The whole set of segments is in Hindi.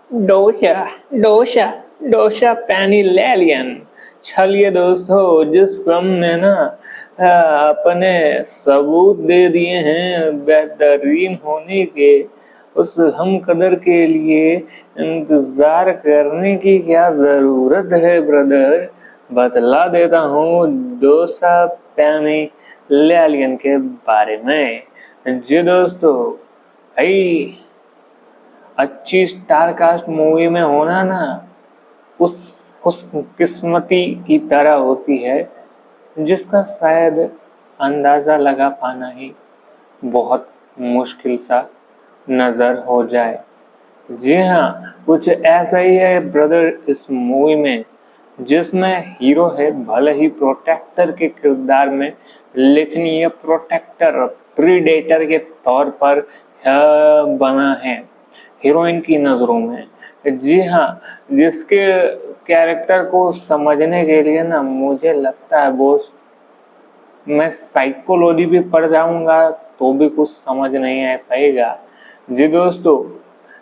डोशा डोशा डोशा पैनी लेलियन। चलिए दोस्तों, जिस फिल्म ने ना अपने सबूत दे दिए हैं बेहतरीन होने के, उस हम कदर के लिए इंतजार करने की क्या जरूरत है ब्रदर। बतला देता हूँ डोसा पैनी लेलियन के बारे में। जी दोस्तों, भाई अच्छी स्टार कास्ट मूवी में होना ना उस खुशकिस्मती की तरह होती है जिसका शायद अंदाजा लगा पाना ही बहुत मुश्किल सा नजर हो जाए। जी हाँ, कुछ ऐसा ही है ब्रदर इस मूवी में, जिसमें हीरो है भले ही प्रोटेक्टर के किरदार में, लेकिन ये प्रोटेक्टर प्रीडेटर के तौर पर बना है हीरोइन की नजरों में। जी हाँ, जिसके कैरेक्टर को समझने के लिए ना मुझे लगता है बोस, मैं साइकोलॉजी भी पढ़ जाऊंगा तो भी कुछ समझ नहीं आ पाएगा। जी दोस्तों,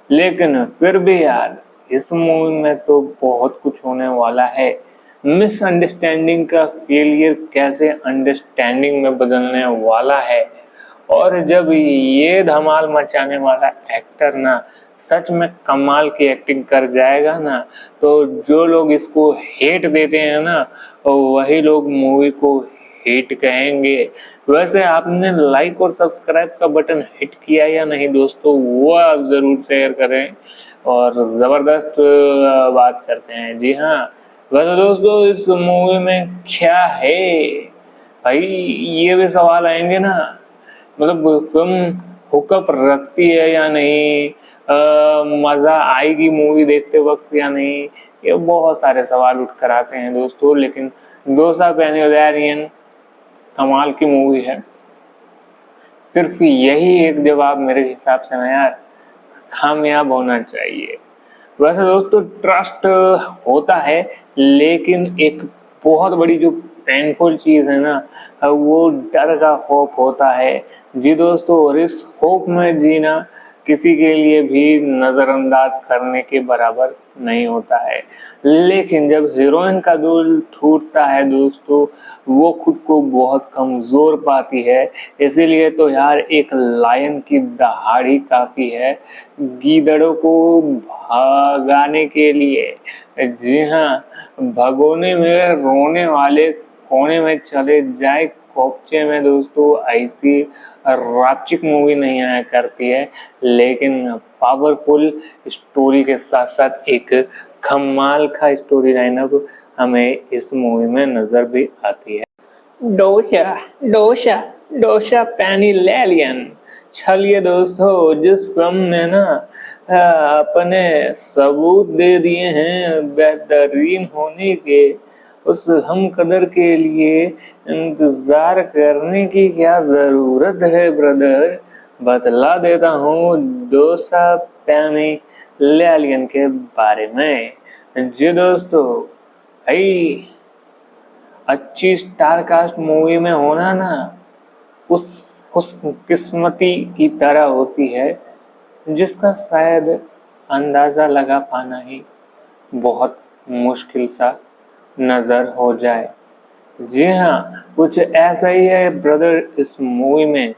लेकिन फिर भी यार इस मूवी में तो बहुत कुछ होने वाला है। मिसअंडरस्टैंडिंग का फेलियर कैसे अंडरस्टैंडिंग में बदलने वाला है, और जब ये धमाल मचाने वाला एक्टर ना सच में कमाल की एक्टिंग कर जाएगा ना, तो जो लोग इसको हेट देते हैं ना, वही लोग मूवी को हिट कहेंगे। वैसे आपने लाइक और सब्सक्राइब का बटन हिट किया या नहीं दोस्तों, वो आप जरूर शेयर करें। और जबरदस्त बात करते हैं। जी हाँ, वैसे दोस्तों इस मूवी में क्या है भाई, ये भी सवाल आएंगे ना। मतलब फिल्म हुकअप रखती है या नहीं, मजा आएगी मूवी देखते वक्त या नहीं, ये बहुत सारे सवाल उठ कर आते हैं दोस्तों। लेकिन डोसा पेनियरियन कमाल की मूवी है। सिर्फ यही एक जवाब मेरे हिसाब से ना यार कामयाब होना चाहिए। वैसे दोस्तों ट्रस्ट होता है, लेकिन एक बहुत बड़ी जो पेनफुल चीज है ना, वो डर का खौफ होता है। जी दोस्तों, और इस खौफ में जीना किसी के लिए भी नजरअंदाज करने के बराबर नहीं होता है। लेकिन जब हीरोइन का दिल टूटता है दोस्तों, वो खुद को बहुत कमजोर पाती है। इसीलिए तो यार एक लायन की दहाड़ी काफी है गीदड़ों को भगाने के लिए। जी हाँ, भगोने में रोने वाले कोने में चले जाए कोपचे में दोस्तों, ऐसी राचिक मूवी नहीं आया करती है। लेकिन पावरफुल स्टोरी के साथ साथ एक कमाल का स्टोरी लाइनअप हमें इस मूवी में नजर भी आती है। डोशा डोशा डोशा पैनी लेलियन। चलिए दोस्तों, जिस फिल्म ने ना अपने सबूत दे दिए हैं बेहतरीन होने के, उस हम कदर के लिए इंतजार करने की क्या जरूरत है ब्रदर। बतला देता हूँ डोसा पैनी लेलियन के बारे में। जी दोस्तों, भाई अच्छी स्टार कास्ट मूवी में होना ना उस किस्मती की तरह होती है जिसका शायद अंदाजा लगा पाना ही बहुत मुश्किल सा नजर हो जाए। जी हाँ, कुछ ऐसा ही है ब्रदर इस मूवी में,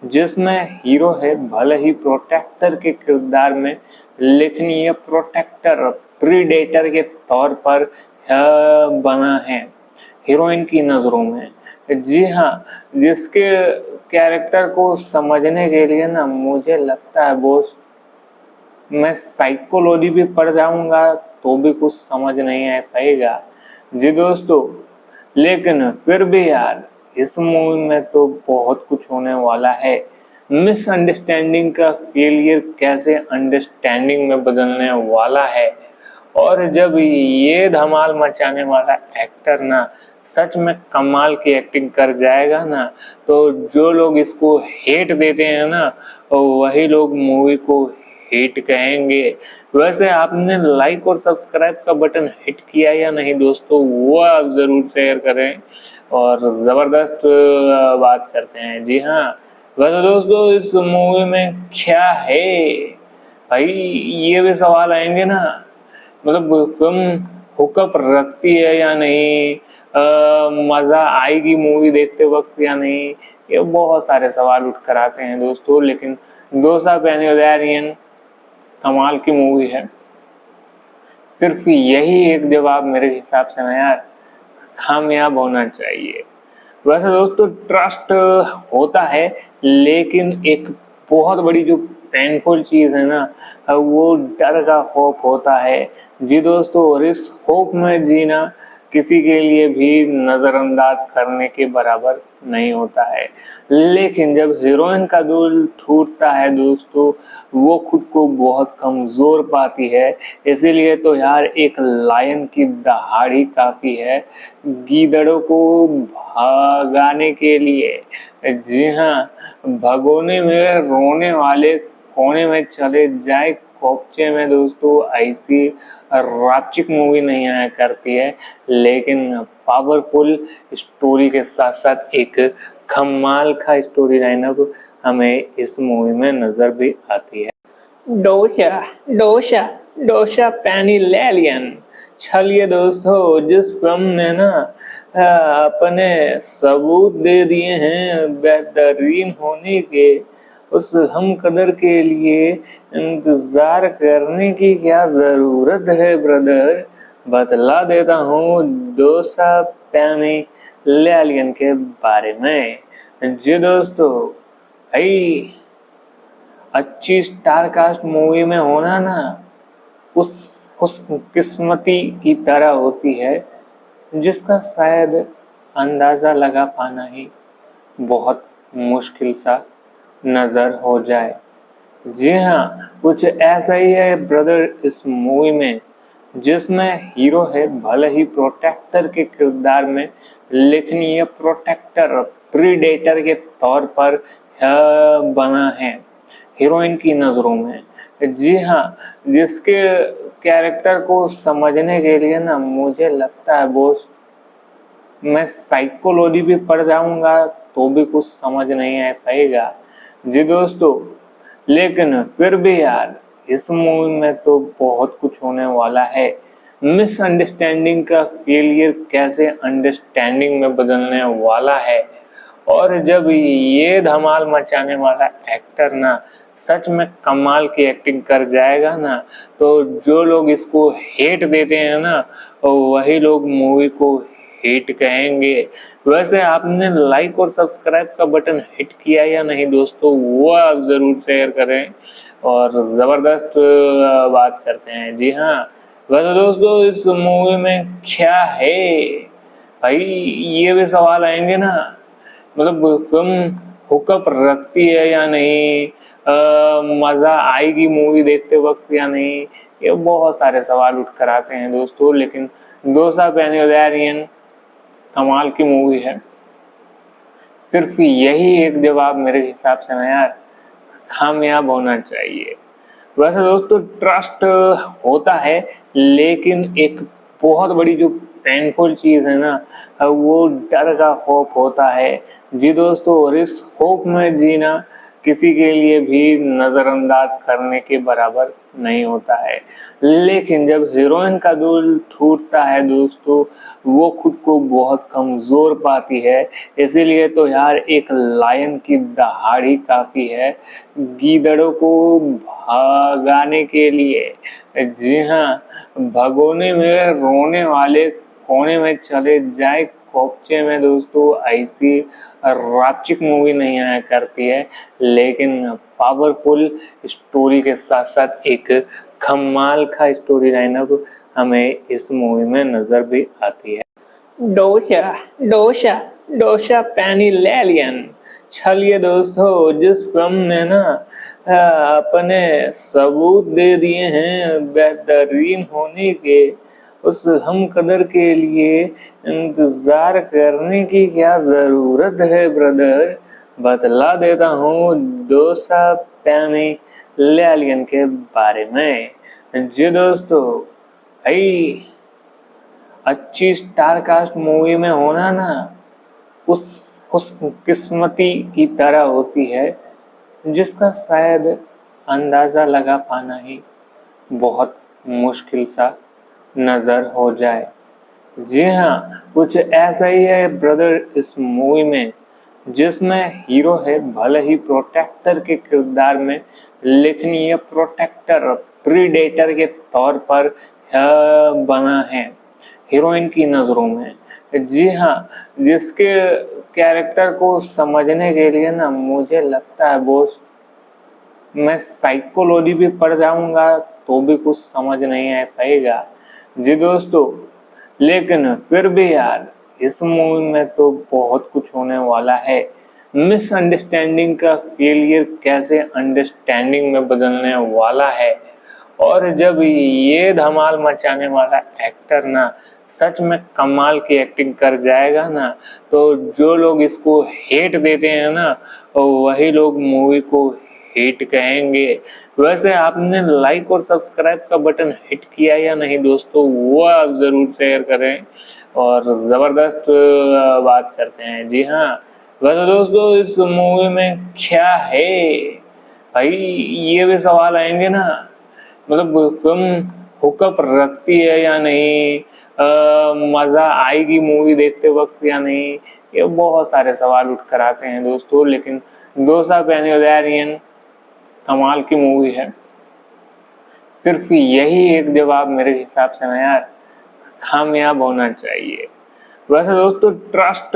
जिसमें हीरो है भले ही प्रोटेक्टर के किरदार में, लेकिन ये प्रोटेक्टर प्रीडेटर के तौर पर बना है हीरोइन की नजरों में। जी हाँ, जिसके कैरेक्टर को समझने के लिए ना मुझे लगता है बोस, मैं साइकोलॉजी भी पढ़ जाऊंगा तो भी कुछ समझ नहीं आ पाएगा। जी दोस्तों, लेकिन फिर भी यार इस मूवी में तो बहुत कुछ होने वाला है। मिसअंडरस्टैंडिंग का फेलियर कैसे अंडरस्टैंडिंग में बदलने वाला है, और जब ये धमाल मचाने वाला एक्टर ना सच में कमाल की एक्टिंग कर जाएगा ना, तो जो लोग इसको हेट देते हैं ना, वही लोग मूवी को हिट कहेंगे। वैसे आपने लाइक और सब्सक्राइब का बटन हिट किया या नहीं दोस्तों, वो आप जरूर शेयर करें। और जबरदस्त बात करते हैं। जी हाँ, वैसे दोस्तों इस मूवी में क्या है भाई ये भी सवाल आएंगे ना, मतलब फिल्म हुकअप रखती है या नहीं, मजा आएगी मूवी देखते वक्त या नहीं, ये बहुत सारे सवाल उठ कर आते हैं दोस्तों। लेकिन दोसा पेनियरियन कमाल की मूवी है। सिर्फ यही एक जवाब मेरे हिसाब से ना यार कामयाब होना चाहिए। वैसे दोस्तों ट्रस्ट होता है, लेकिन एक बहुत बड़ी जो पेनफुल चीज है ना, वो डर का खौफ होता है। जी दोस्तों, और इस खौफ में जीना किसी के लिए भी नजरअंदाज करने के बराबर नहीं होता है। लेकिन जब हीरोइन का दिल टूटता है दोस्तों, वो खुद को बहुत कमजोर पाती है। इसीलिए तो यार एक लायन की दहाड़ी काफी है गीदड़ों को भगाने के लिए। जी हाँ, भगोने में रोने वाले कोने में चले जाए कोपचे में दोस्तों, ऐसी राचिक मूवी नहीं आया करती है। लेकिन पावरफुल स्टोरी के साथ साथ एक कमाल का स्टोरी लाइनअप हमें इस मूवी में नजर भी आती है। डोशा डोशा डोशा पेनिलेलियन। चलिए दोस्तों, जिस फिल्म ने ना अपने सबूत दे दिए हैं बेहतरीन होने के, उस हम कदर के लिए इंतजार करने की क्या जरूरत है ब्रदर। बतला देता हूँ डोसा पेनिलेलियन के बारे में। जी दोस्तों, भाई अच्छी स्टार कास्ट मूवी में होना ना उस खुशकिस्मती की तरह होती है, जिसका शायद अंदाजा लगा पाना ही बहुत मुश्किल सा नजर हो जाए। जी हाँ, कुछ ऐसा ही है ब्रदर इस मूवी में, जिसमें हीरो है भले ही प्रोटेक्टर के किरदार में, लेकिन ये प्रोटेक्टर प्रीडेटर के तौर पर बना है हीरोइन की नजरों में। जी हाँ, जिसके कैरेक्टर को समझने के लिए ना मुझे लगता है बोस मैं साइकोलॉजी भी पढ़ जाऊंगा तो भी कुछ समझ नहीं आ पाएगा। जी दोस्तों, लेकिन फिर भी यार इस मूवी में तो बहुत कुछ होने वाला है। मिसअंडरस्टैंडिंग का फेलियर कैसे अंडरस्टैंडिंग में बदलने वाला है, और जब ये धमाल मचाने वाला एक्टर ना सच में कमाल की एक्टिंग कर जाएगा ना, तो जो लोग इसको हेट देते हैं ना, वही लोग मूवी को हिट कहेंगे। वैसे आपने लाइक और सब्सक्राइब का बटन हिट किया या नहीं दोस्तों, वो आप जरूर शेयर करें। और जबरदस्त बात करते हैं। जी हाँ, वैसे दोस्तों इस मूवी में क्या है, भाई ये भी सवाल आएंगे ना, मतलब फिल्म हुकअप रखती है या नहीं, मजा आएगी मूवी देखते वक्त या नहीं, ये बहुत सारे सवाल उठ कर आते हैं दोस्तों। लेकिन डोसा पेनियरियन कमाल की मूवी है। सिर्फ यही एक जवाब मेरे हिसाब से ना यार कामयाब होना चाहिए। वैसे दोस्तों ट्रस्ट होता है, लेकिन एक बहुत बड़ी जो पेनफुल चीज है ना, वो डर का खौफ होता है। जी दोस्तों, और इस खौफ में जीना किसी के लिए भी नजरअंदाज करने के बराबर नहीं होता है। लेकिन जब हीरोइन का दिल टूटता है दोस्तों, वो खुद को बहुत कमजोर पाती है। इसीलिए तो यार एक लायन की दहाड़ी काफी है गीदड़ों को भगाने के लिए। जी हाँ, भगोने में रोने वाले कोने में चले जाए कोपचे में दोस्तों, ऐसी राचिक मूवी नहीं आया करती है। लेकिन पावरफुल स्टोरी के साथ साथ एक कमाल का स्टोरी लाइनअप हमें इस मूवी में नजर भी आती है। डोशा डोशा डोशा पेनिलेलियन। चलिए दोस्तों, जिस फिल्म ने ना अपने सबूत दे दिए हैं बेहतरीन होने के, उस हम कदर के लिए इंतजार करने की क्या जरूरत है ब्रदर। बतला देता हूँ डोसा पेनिलेलियन के बारे में। जी दोस्तों, भाई अच्छी स्टार कास्ट मूवी में होना ना उस खुशकिस्मती की तरह होती है, जिसका शायद अंदाज़ा लगा पाना ही बहुत मुश्किल सा नज़र हो जाए। जी हाँ, कुछ ऐसा ही है ब्रदर इस मूवी में, जिसमें हीरो है भले ही प्रोटेक्टर के किरदार में, लेकिन ये प्रोटेक्टर प्रीडेटर के तौर पर बना है हीरोइन की नज़रों में। जी हाँ, जिसके कैरेक्टर को समझने के लिए ना मुझे लगता है बोस, मैं साइकोलॉजी भी पढ़ जाऊंगा तो भी कुछ समझ नहीं आ पाएगा। जी दोस्तों, लेकिन फिर भी यार इस मूवी में तो बहुत कुछ होने वाला है। मिसअंडरस्टैंडिंग का फेलियर कैसे अंडरस्टैंडिंग में बदलने वाला है, और जब ये धमाल मचाने वाला एक्टर ना सच में कमाल की एक्टिंग कर जाएगा ना, तो जो लोग इसको हेट देते हैं ना, वही लोग मूवी को हिट कहेंगे। वैसे आपने लाइक और सब्सक्राइब का बटन हिट किया या नहीं दोस्तों, वो आप जरूर शेयर करें। और जबरदस्त बात करते हैं। जी हाँ, वैसे दोस्तों इस मूवी में क्या है भाई, ये भी सवाल आएंगे ना, मतलब फिल्म हुकअप रखती है या नहीं, मजा आएगी मूवी देखते वक्त या नहीं, ये बहुत सारे सवाल उठ कर आते हैं दोस्तों। लेकिन डोसा पेनियोलैरियन कमाल की मूवी है। सिर्फ यही एक जवाब मेरे हिसाब से ना यार कामयाब होना चाहिए। वैसे दोस्तों ट्रस्ट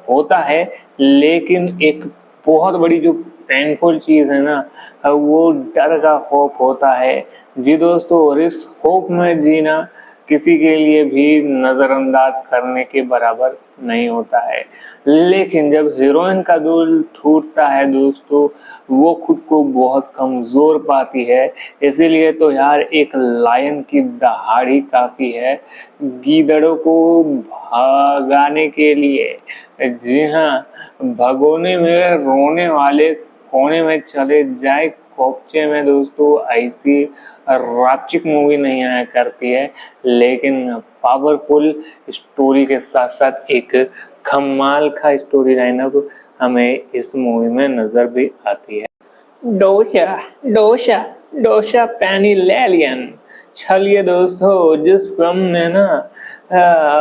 होता है, लेकिन एक बहुत बड़ी जो पेनफुल चीज है ना, वो डर का खौफ होता है। जी दोस्तों, और इस खौफ में जीना किसी के लिए भी नजरअंदाज करने के बराबर नहीं होता है। लेकिन जब हीरोइन का दिल टूटता है दोस्तों, वो खुद को बहुत कमजोर पाती है। इसीलिए तो यार एक लायन की दहाड़ी काफी है गीदड़ों को भगाने के लिए। जी हाँ, भगोने में रोने वाले कोने में चले जाए कोपचे में दोस्तों, ऐसी रापचिक मूवी नहीं आया करती है, लेकिन पावरफुल स्टोरी के साथ साथ एक कमाल का स्टोरी लाइनअप हमें इस मूवी में नजर भी आती है। डोसा डोसा डोसा पेनिलेलियन। चलिए दोस्तों, जिस फिल्म ने ना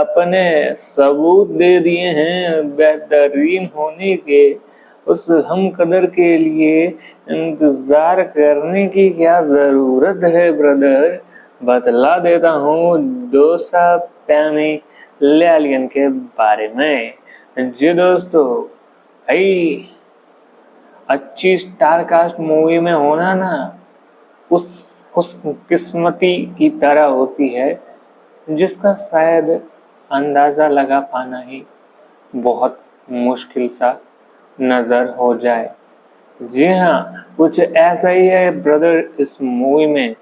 अपने सबूत दे दिए हैं बेहतरीन होने के, उस हम कदर के लिए इंतजार करने की क्या जरूरत है ब्रदर। बतला देता हूँ डोसा पेनिलेलियन के बारे में। जी दोस्तों, भाई अच्छी स्टार कास्ट मूवी में होना ना उस खुशकिस्मती की तरह होती है, जिसका शायद अंदाजा लगा पाना ही बहुत मुश्किल सा नजर हो जाए। जी हाँ, कुछ ऐसा ही है ब्रदर इस मूवी में,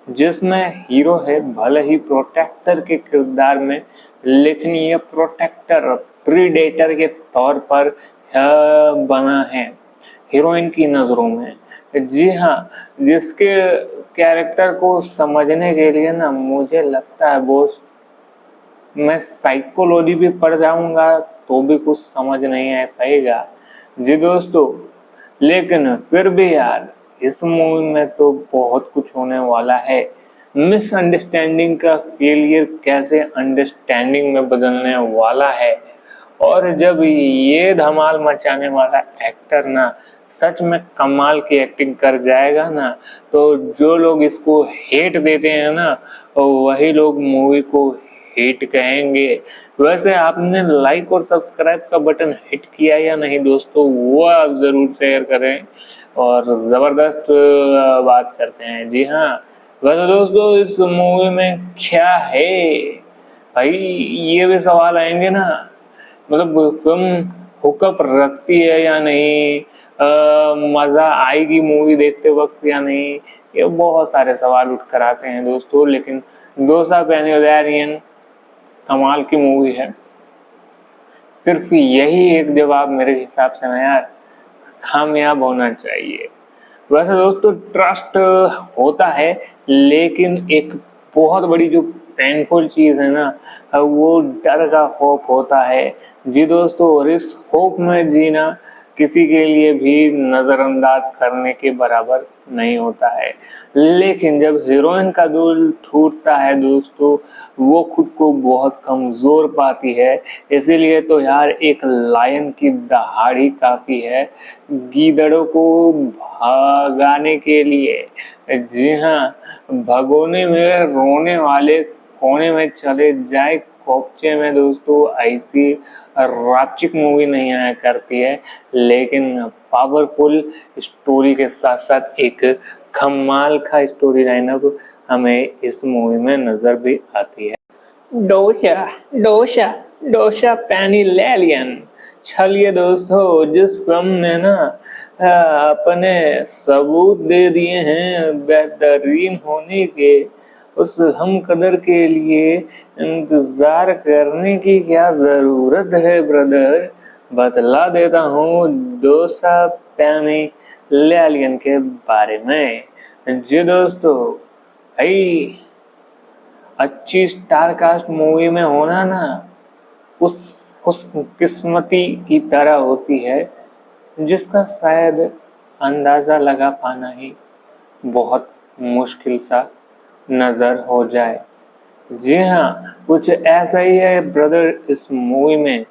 जिसमें हीरो है भले ही प्रोटेक्टर के किरदार में, लेकिन ये प्रोटेक्टर प्रीडेटर के तौर पर बना है हीरोइन की नज़रों में। जी हाँ, जिसके कैरेक्टर को समझने के लिए ना मुझे लगता है बोस, मैं साइकोलॉजी भी पढ़ जाऊंगा तो भी कुछ समझ नहीं आ पाएगा। जी दोस्तों, लेकिन फिर भी यार इस मूवी में तो बहुत कुछ होने वाला है। मिसअंडरस्टैंडिंग का फेलियर कैसे अंडरस्टैंडिंग में बदलने वाला है, और जब ये धमाल मचाने वाला एक्टर ना सच में कमाल की एक्टिंग कर जाएगा ना, तो जो लोग इसको हेट देते हैं ना, वही लोग मूवी को हिट कहेंगे। वैसे आपने लाइक और सब्सक्राइब का बटन हिट किया या नहीं दोस्तों, वो आप जरूर शेयर करें। और जबरदस्त बात करते हैं। जी हाँ, वैसे दोस्तों इस मूवी में क्या है भाई, ये भी सवाल आएंगे ना, मतलब फिल्म हुकअप रखती है या नहीं, मजा आएगी मूवी देखते वक्त या नहीं, ये बहुत सारे सवाल उठ कर आते हैं दोस्तों। लेकिन डोसा पेनियोलैरियन कमाल की मूवी है। सिर्फ यही एक जवाब मेरे हिसाब से ना यार कामयाब होना चाहिए। वैसे दोस्तों ट्रस्ट होता है, लेकिन एक बहुत बड़ी जो पेनफुल चीज है ना, वो डर का खौफ होता है। जी दोस्तों, और इस खौफ में जीना किसी के लिए भी नजरअंदाज करने के बराबर नहीं होता है। लेकिन जब हीरोइन का दिल टूटता है दोस्तों, वो खुद को बहुत कमजोर पाती है। इसीलिए तो यार एक लायन की दहाड़ी काफी है गीदड़ों को भगाने के लिए। जी हाँ, भगोने में रोने वाले कोने में चले जाए कोपचे में दोस्तों, ऐसी रापचिक मूवी नहीं आया करती है। लेकिन पावरफुल स्टोरी के साथ साथ एक कमाल का स्टोरी लाइनअप हमें इस मूवी में नजर भी आती है। डोशा डोशा डोशा पैनी लेलियन। चलिए दोस्तों, जिस फिल्म ने ना अपने सबूत दे दिए हैं बेहतरीन होने के, उस हम कदर के लिए इंतजार करने की क्या जरूरत है ब्रदर। बतला देता हूँ डोसा पैनी लेलियन के बारे में। जी दोस्तों, भाई अच्छी स्टार कास्ट मूवी में होना ना उस किस्मती की तरह होती है जिसका शायद अंदाजा लगा पाना ही बहुत मुश्किल सा नजर हो जाए। जी हाँ, कुछ ऐसा ही है ब्रदर इस मूवी में,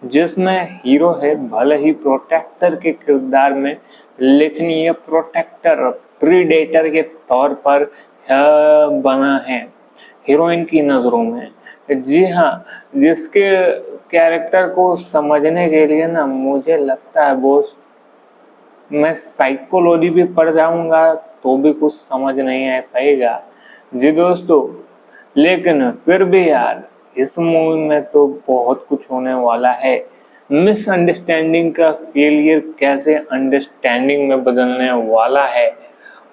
जिसमें हीरो है भले ही प्रोटेक्टर के किरदार में, लेकिन ये प्रोटेक्टर प्रीडेटर के तौर पर बना है हीरोइन की नजरों में। जी हाँ, जिसके कैरेक्टर को समझने के लिए ना मुझे लगता है बोस मैं साइकोलॉजी भी पढ़ जाऊंगा तो भी कुछ समझ नहीं आ पाएगा। जी दोस्तों, लेकिन फिर भी यार इस मूवी में तो बहुत कुछ होने वाला है। मिसअंडरस्टैंडिंग का फेलियर कैसे अंडरस्टैंडिंग में बदलने वाला है,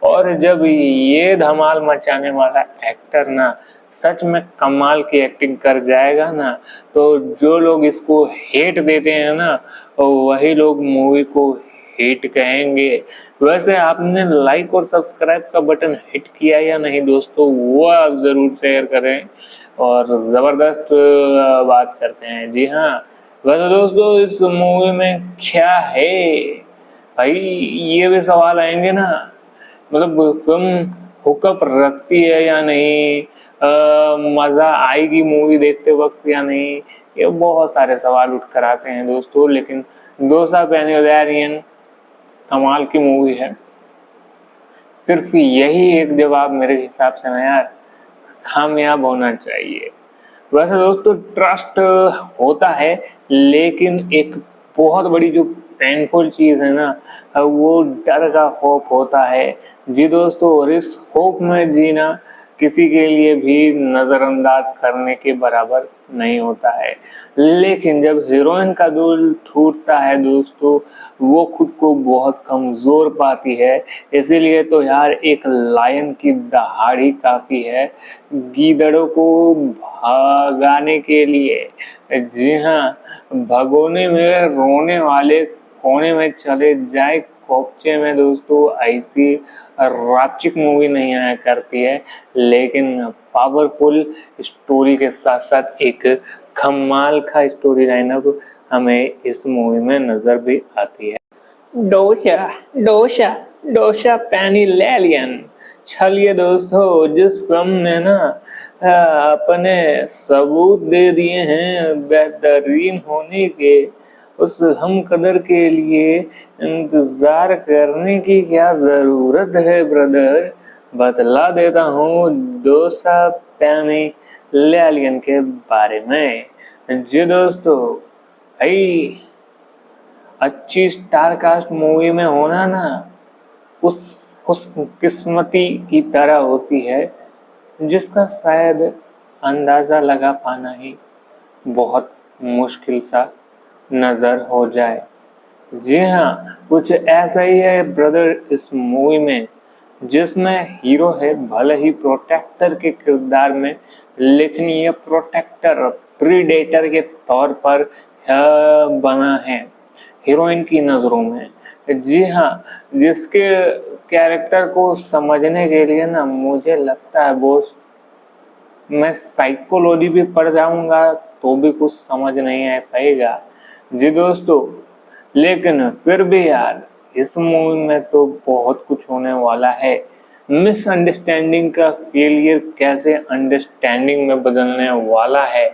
और जब ये धमाल मचाने वाला एक्टर ना सच में कमाल की एक्टिंग कर जाएगा ना, तो जो लोग इसको हेट देते हैं ना वही लोग मूवी को हिट कहेंगे। वैसे आपने लाइक और सब्सक्राइब का बटन हिट किया या नहीं दोस्तों, वो आप जरूर शेयर करें और जबरदस्त बात करते हैं। जी हाँ, वैसे दोस्तों इस मूवी में क्या है भाई, ये भी सवाल आएंगे ना, मतलब फिल्म हुकअप रखती है या नहीं, मजा आएगी मूवी देखते वक्त या नहीं, ये बहुत सारे सवाल उठ कर आते हैं दोस्तों। लेकिन डोसा पेनिलैरियन कमाल की मूवी है, सिर्फ यही एक जवाब मेरे हिसाब से ना यार कामयाब होना चाहिए। वैसे दोस्तों ट्रस्ट होता है, लेकिन एक बहुत बड़ी जो पेनफुल चीज है ना वो डर का खौफ होता है। जी दोस्तों, और इस खौफ में जीना किसी के लिए भी नजरअंदाज करने के बराबर नहीं होता है। लेकिन जब हीरोइन का दिल टूटता है दोस्तों, वो खुद को बहुत कमजोर पाती है। इसीलिए तो यार एक लायन की दहाड़ी काफी है गीदड़ों को भगाने के लिए। जी हाँ, भगोने में रोने वाले कोने में चले जाए कोपचे में दोस्तों, ऐसी रापचिक मूवी नहीं आया करती है। लेकिन पावरफुल स्टोरी के साथ साथ एक कमाल का स्टोरी लाइनअप हमें इस मूवी में नजर भी आती है। डोशा डोशा डोशा पैनी लेलियन। चलिए दोस्तों, जिस फिल्म ने ना अपने सबूत दे दिए हैं बेहतरीन होने के, उस हम कदर के लिए इंतजार करने की क्या जरूरत है ब्रदर। बतला देता हूँ डोसा पैनी लेलियन के बारे में। जी दोस्तों, भाई अच्छी स्टार कास्ट मूवी में होना ना उस किस्मती की तरह होती है जिसका शायद अंदाजा लगा पाना ही बहुत मुश्किल सा नजर हो जाए। जी हाँ, कुछ ऐसा ही है ब्रदर इस मूवी में, जिसमें हीरो है भले ही प्रोटेक्टर के किरदार में, लेकिन ये प्रोटेक्टर प्रीडेटर के तौर पर बना है हीरोइन की नजरों में। जी हाँ, जिसके कैरेक्टर को समझने के लिए ना मुझे लगता है बोस मैं साइकोलॉजी भी पढ़ जाऊंगा तो भी कुछ समझ नहीं आ पाएगा। जी दोस्तों, लेकिन फिर भी यार इस मूवी में तो बहुत कुछ होने वाला है। मिसअंडरस्टैंडिंग का फेलियर कैसे अंडरस्टैंडिंग में बदलने वाला है,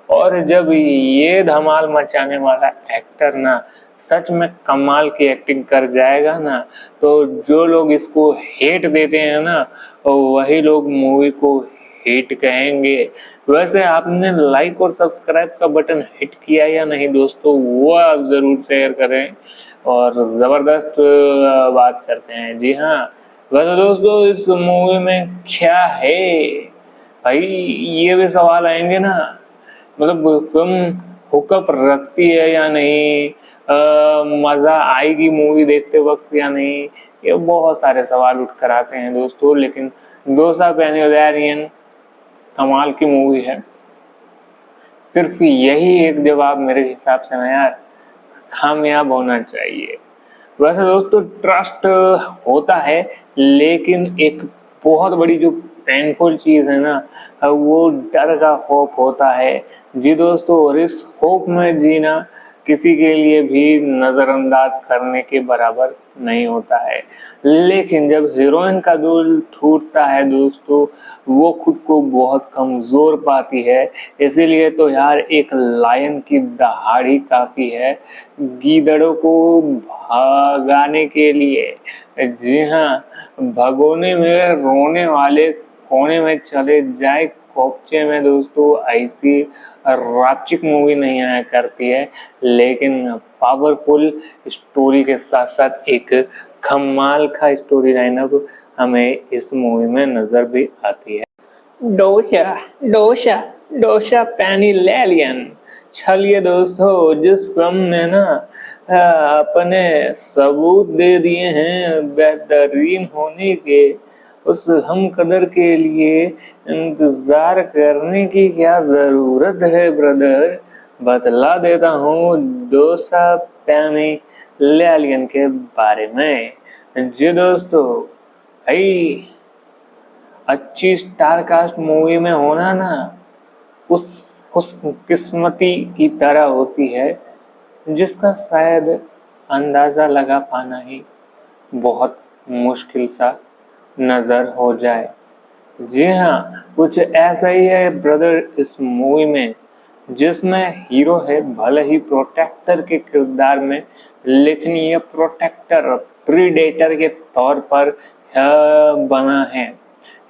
और जब ये धमाल मचाने वाला एक्टर ना सच में कमाल की एक्टिंग कर जाएगा ना, तो जो लोग इसको हेट देते हैं ना, वही लोग मूवी को हिट कहेंगे। वैसे आपने लाइक और सब्सक्राइब का बटन हिट किया या नहीं दोस्तों, वो आप जरूर शेयर करें। और जबरदस्त बात करते हैं। जी हाँ, वैसे दोस्तों इस मूवी में क्या है भाई, ये भी सवाल आएंगे ना। मतलब फिल्म हुकअप रखती है या नहीं, मजा आएगी मूवी देखते वक्त या नहीं, ये बहुत सारे सवाल उठ कर आते हैं दोस्तों। लेकिन दोसा पेनियरियन कमाल की मूवी है। सिर्फ यही एक जवाब मेरे हिसाब से ना यार कामयाब होना चाहिए। वैसे दोस्तों ट्रस्ट होता है, लेकिन एक बहुत बड़ी जो पेनफुल चीज है ना, वो डर का खौफ होता है। जी दोस्तों, और इस खौफ में जीना किसी के लिए भी नजरअंदाज करने के बराबर नहीं होता है। लेकिन जब हीरोइन का दिल टूटता है दोस्तों, वो खुद को बहुत कमजोर पाती है। इसीलिए तो यार एक लायन की दहाड़ी काफी है गीदड़ों को भगाने के लिए। जी हाँ, भगोने में रोने वाले कोने में चले जाए कोपचे में दोस्तों, ऐसी राचिक मूवी नहीं आया करती है। लेकिन पावरफुल स्टोरी के साथ साथ एक कमाल का स्टोरी लाइनअप हमें इस मूवी में नजर भी आती है। डोशा डोशा डोशा पेनिलेलियन। चलिए दोस्तों, जिस फिल्म ने ना अपने सबूत दे दिए हैं बेहतरीन होने के, उस हम कदर के लिए इंतजार करने की क्या जरूरत है ब्रदर। बतला देता हूँ डोसा पेनिलेलियन के बारे में। जी दोस्तों, भाई अच्छी स्टार कास्ट मूवी में होना ना उस किस्मती की तरह होती है, जिसका शायद अंदाजा लगा पाना ही बहुत मुश्किल सा नजर हो जाए। जी हाँ, कुछ ऐसा ही है ब्रदर इस मूवी में, जिसमें हीरो है भले ही प्रोटेक्टर के किरदार में, लेकिन ये प्रोटेक्टर प्रीडेटर के तौर पर बना है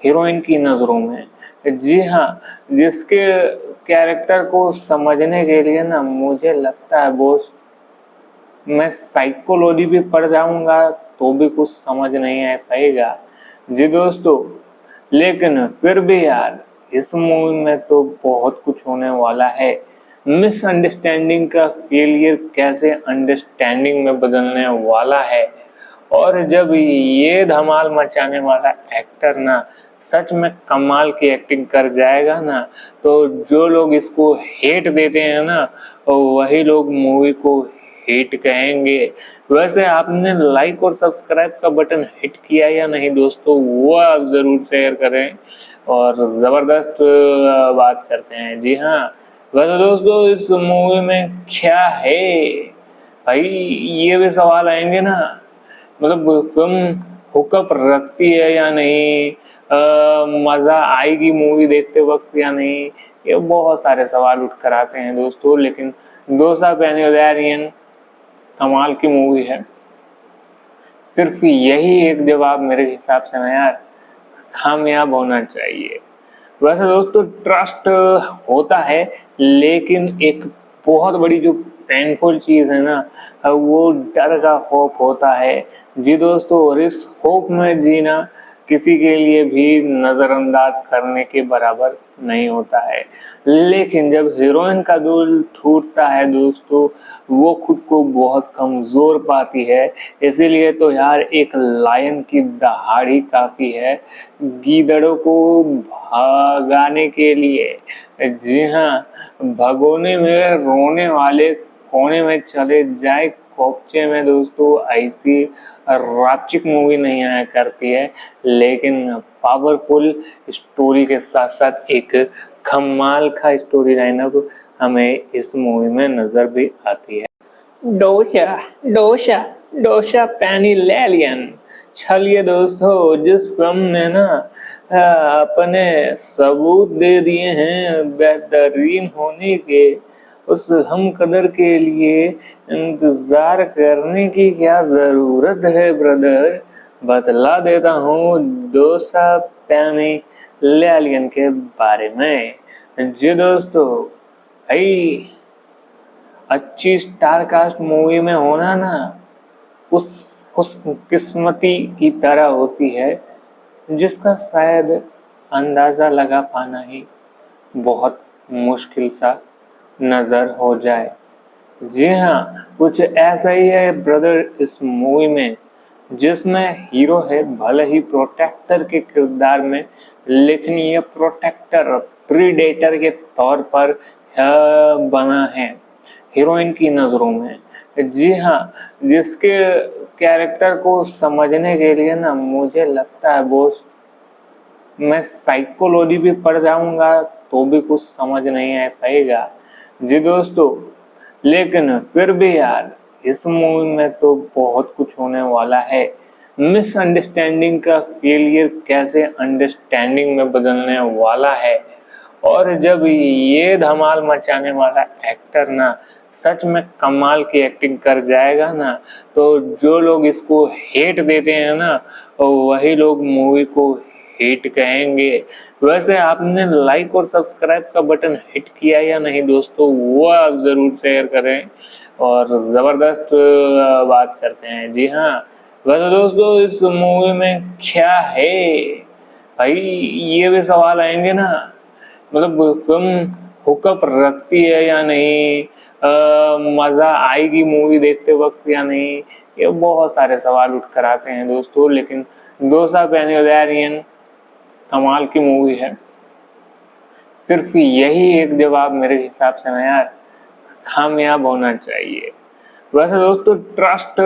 हीरोइन की नजरों में। जी हाँ, जिसके कैरेक्टर को समझने के लिए ना मुझे लगता है बोस मैं साइकोलॉजी भी पढ़ जाऊंगा तो भी कुछ समझ नहीं आ पाएगा। जी दोस्तों, लेकिन फिर भी यार इस मूवी में तो बहुत कुछ होने वाला है। मिसअंडरस्टैंडिंग का फेलियर कैसे अंडरस्टैंडिंग में बदलने वाला है, और जब ये धमाल मचाने वाला एक्टर ना सच में कमाल की एक्टिंग कर जाएगा ना, तो जो लोग इसको हेट देते हैं ना, वही लोग मूवी को हिट कहेंगे। वैसे आपने लाइक और सब्सक्राइब का बटन हिट किया या नहीं दोस्तों, वो आप जरूर शेयर करें। और जबरदस्त बात करते हैं। जी हाँ, वैसे दोस्तों इस मूवी में क्या है भाई, ये भी सवाल आएंगे ना। मतलब फिल्म हुकअप रखती है या नहीं, मजा आएगी मूवी देखते वक्त या नहीं, ये बहुत सारे सवाल उठ कर आते हैं दोस्तों। लेकिन डोसा पेनियरियन कमाल की मूवी है। सिर्फ यही एक जवाब मेरे हिसाब से ना यार कामयाब होना चाहिए। वैसे दोस्तों ट्रस्ट होता है, लेकिन एक बहुत बड़ी जो पेनफुल चीज है ना, वो डर का खौफ होता है। जी दोस्तों, और इस खौफ में जीना किसी के लिए भी नजरअंदाज करने के बराबर नहीं होता है। लेकिन जब हीरोइन का दिल टूटता है दोस्तों, वो खुद को बहुत कमजोर पाती है। इसीलिए तो यार एक लायन की दहाड़ी काफी है गीदड़ों को भगाने के लिए। जी हाँ, भगोने में रोने वाले कोने में चले जाए कोपचे में दोस्तों, ऐसी राचिक मूवी नहीं आया करती है। लेकिन पावरफुल स्टोरी के साथ साथ एक कमाल का स्टोरी लाइनअप हमें इस मूवी में नजर भी आती है। डोशा डोशा डोशा पैनी लेलियन। चलिए दोस्तों, जिस फिल्म ने ना अपने सबूत दे दिए हैं बेहतरीन होने के, उस हम कदर के लिए इंतजार करने की क्या जरूरत है ब्रदर। बतला देता हूँ डोसा पैनी लेलियन के बारे में। जी दोस्तों, भाई अच्छी स्टार कास्ट मूवी में होना ना उस खुशकिस्मती की तरह होती है जिसका शायद अंदाजा लगा पाना ही बहुत मुश्किल सा नजर हो जाए। जी हाँ, कुछ ऐसा ही है ब्रदर इस मूवी में, जिसमें हीरो है भले ही प्रोटेक्टर के किरदार में, लेकिन ये प्रोटेक्टर प्रीडेटर के तौर पर बना है हीरोइन की नजरों में। जी हाँ, जिसके कैरेक्टर को समझने के लिए ना मुझे लगता है बोस, मैं साइकोलॉजी भी पढ़ जाऊंगा तो भी कुछ समझ नहीं आ पाएगा। जी दोस्तों, लेकिन फिर भी यार इस मूवी में तो बहुत कुछ होने वाला है। मिसअंडरस्टैंडिंग का फेलियर कैसे अंडरस्टैंडिंग में बदलने वाला है, और जब ये धमाल मचाने वाला एक्टर ना सच में कमाल की एक्टिंग कर जाएगा ना, तो जो लोग इसको हेट देते हैं ना, वही लोग मूवी को हिट कहेंगे। वैसे आपने लाइक और सब्सक्राइब का बटन हिट किया या नहीं दोस्तों, वो आप जरूर शेयर करें। और जबरदस्त बात करते हैं। जी हाँ, वैसे दोस्तों इस मूवी में क्या है भाई, ये भी सवाल आएंगे ना। मतलब फिल्म हुकअप रखती है या नहीं, मजा आएगी मूवी देखते वक्त या नहीं, ये बहुत सारे सवाल उठ कर आते हैं दोस्तों। लेकिन डोसा पैनियोलैरियन कमाल की मूवी है। सिर्फ यही एक जवाब मेरे हिसाब से ना यार कामयाब होना चाहिए। वैसे दोस्तों ट्रस्ट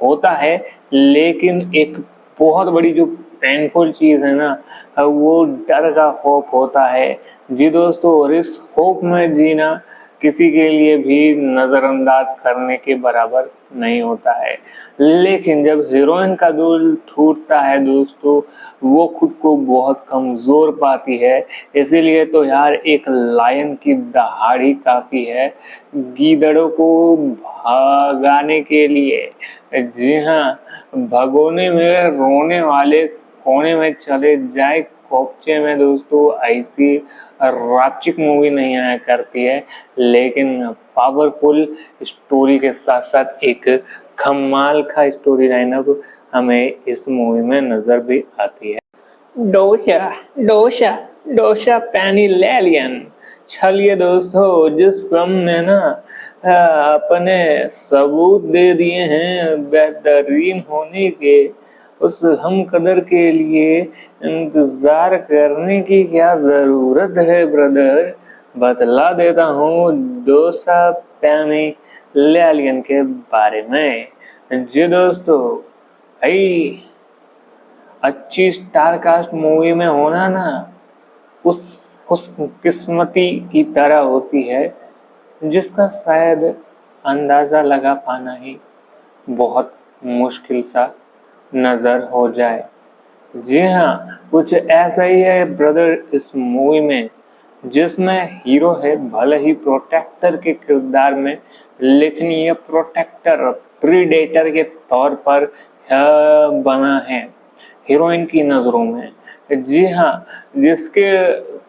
होता है, लेकिन एक बहुत बड़ी जो पेनफुल चीज है ना, वो डर का खौफ होता है। जी दोस्तों, और इस खौफ में जीना किसी के लिए भी नजरअंदाज करने के बराबर नहीं होता है। लेकिन जब हीरोइन का दिल टूटता है दोस्तों, वो खुद को बहुत कमजोर पाती है। इसीलिए तो यार एक लायन की दहाड़ी काफी है गीदड़ों को भगाने के लिए। जी हाँ, भगोने में रोने वाले कोने में चले जाए कोपचे में दोस्तों, ऐसी रापचिक मूवी नहीं आया करती है, लेकिन पावरफुल स्टोरी के साथ साथ एक कमाल का स्टोरी लाइनअप हमें इस मूवी में नजर भी आती है। डोशा डोशा डोशा पैनी लेलियन। चलिए दोस्तों, जिस फिल्म ने ना अपने सबूत दे दिए हैं बेहतरीन होने के, उस हम कदर के लिए इंतजार करने की क्या जरूरत है ब्रदर। बतला देता हूँ डोसा पैनी लेलियन के बारे में। जी दोस्तों, भाई अच्छी स्टार कास्ट मूवी में होना ना उस खुशकिस्मती की तरह होती है जिसका शायद अंदाजा लगा पाना ही बहुत मुश्किल सा नजर हो जाए। जी हाँ, कुछ ऐसा ही है ब्रदर इस मूवी में, जिसमें हीरो है भले ही प्रोटेक्टर के किरदार में, लेकिन ये प्रोटेक्टर प्रीडेटर के तौर पर बना है हीरोइन की नजरों में। जी हाँ, जिसके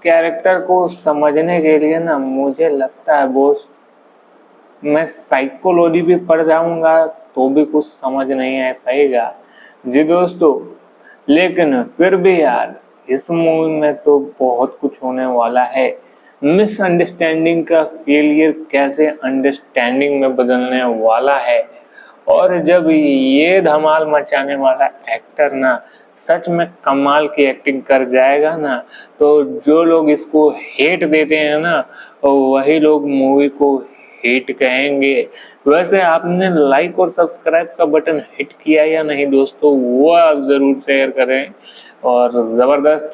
कैरेक्टर को समझने के लिए ना मुझे लगता है बोस, मैं साइकोलॉजी भी पढ़ जाऊंगा तो भी कुछ समझ नहीं आ पाएगा। जी दोस्तों, लेकिन फिर भी यार इस मूवी में तो बहुत कुछ होने वाला है। मिसअंडरस्टैंडिंग का फेलियर कैसे अंडरस्टैंडिंग में बदलने वाला है, और जब ये धमाल मचाने वाला एक्टर ना सच में कमाल की एक्टिंग कर जाएगा ना, तो जो लोग इसको हेट देते हैं ना, वही लोग मूवी को हिट कहेंगे। वैसे आपने लाइक और सब्सक्राइब का बटन हिट किया या नहीं दोस्तों, वो आप जरूर शेयर करें। और जबरदस्त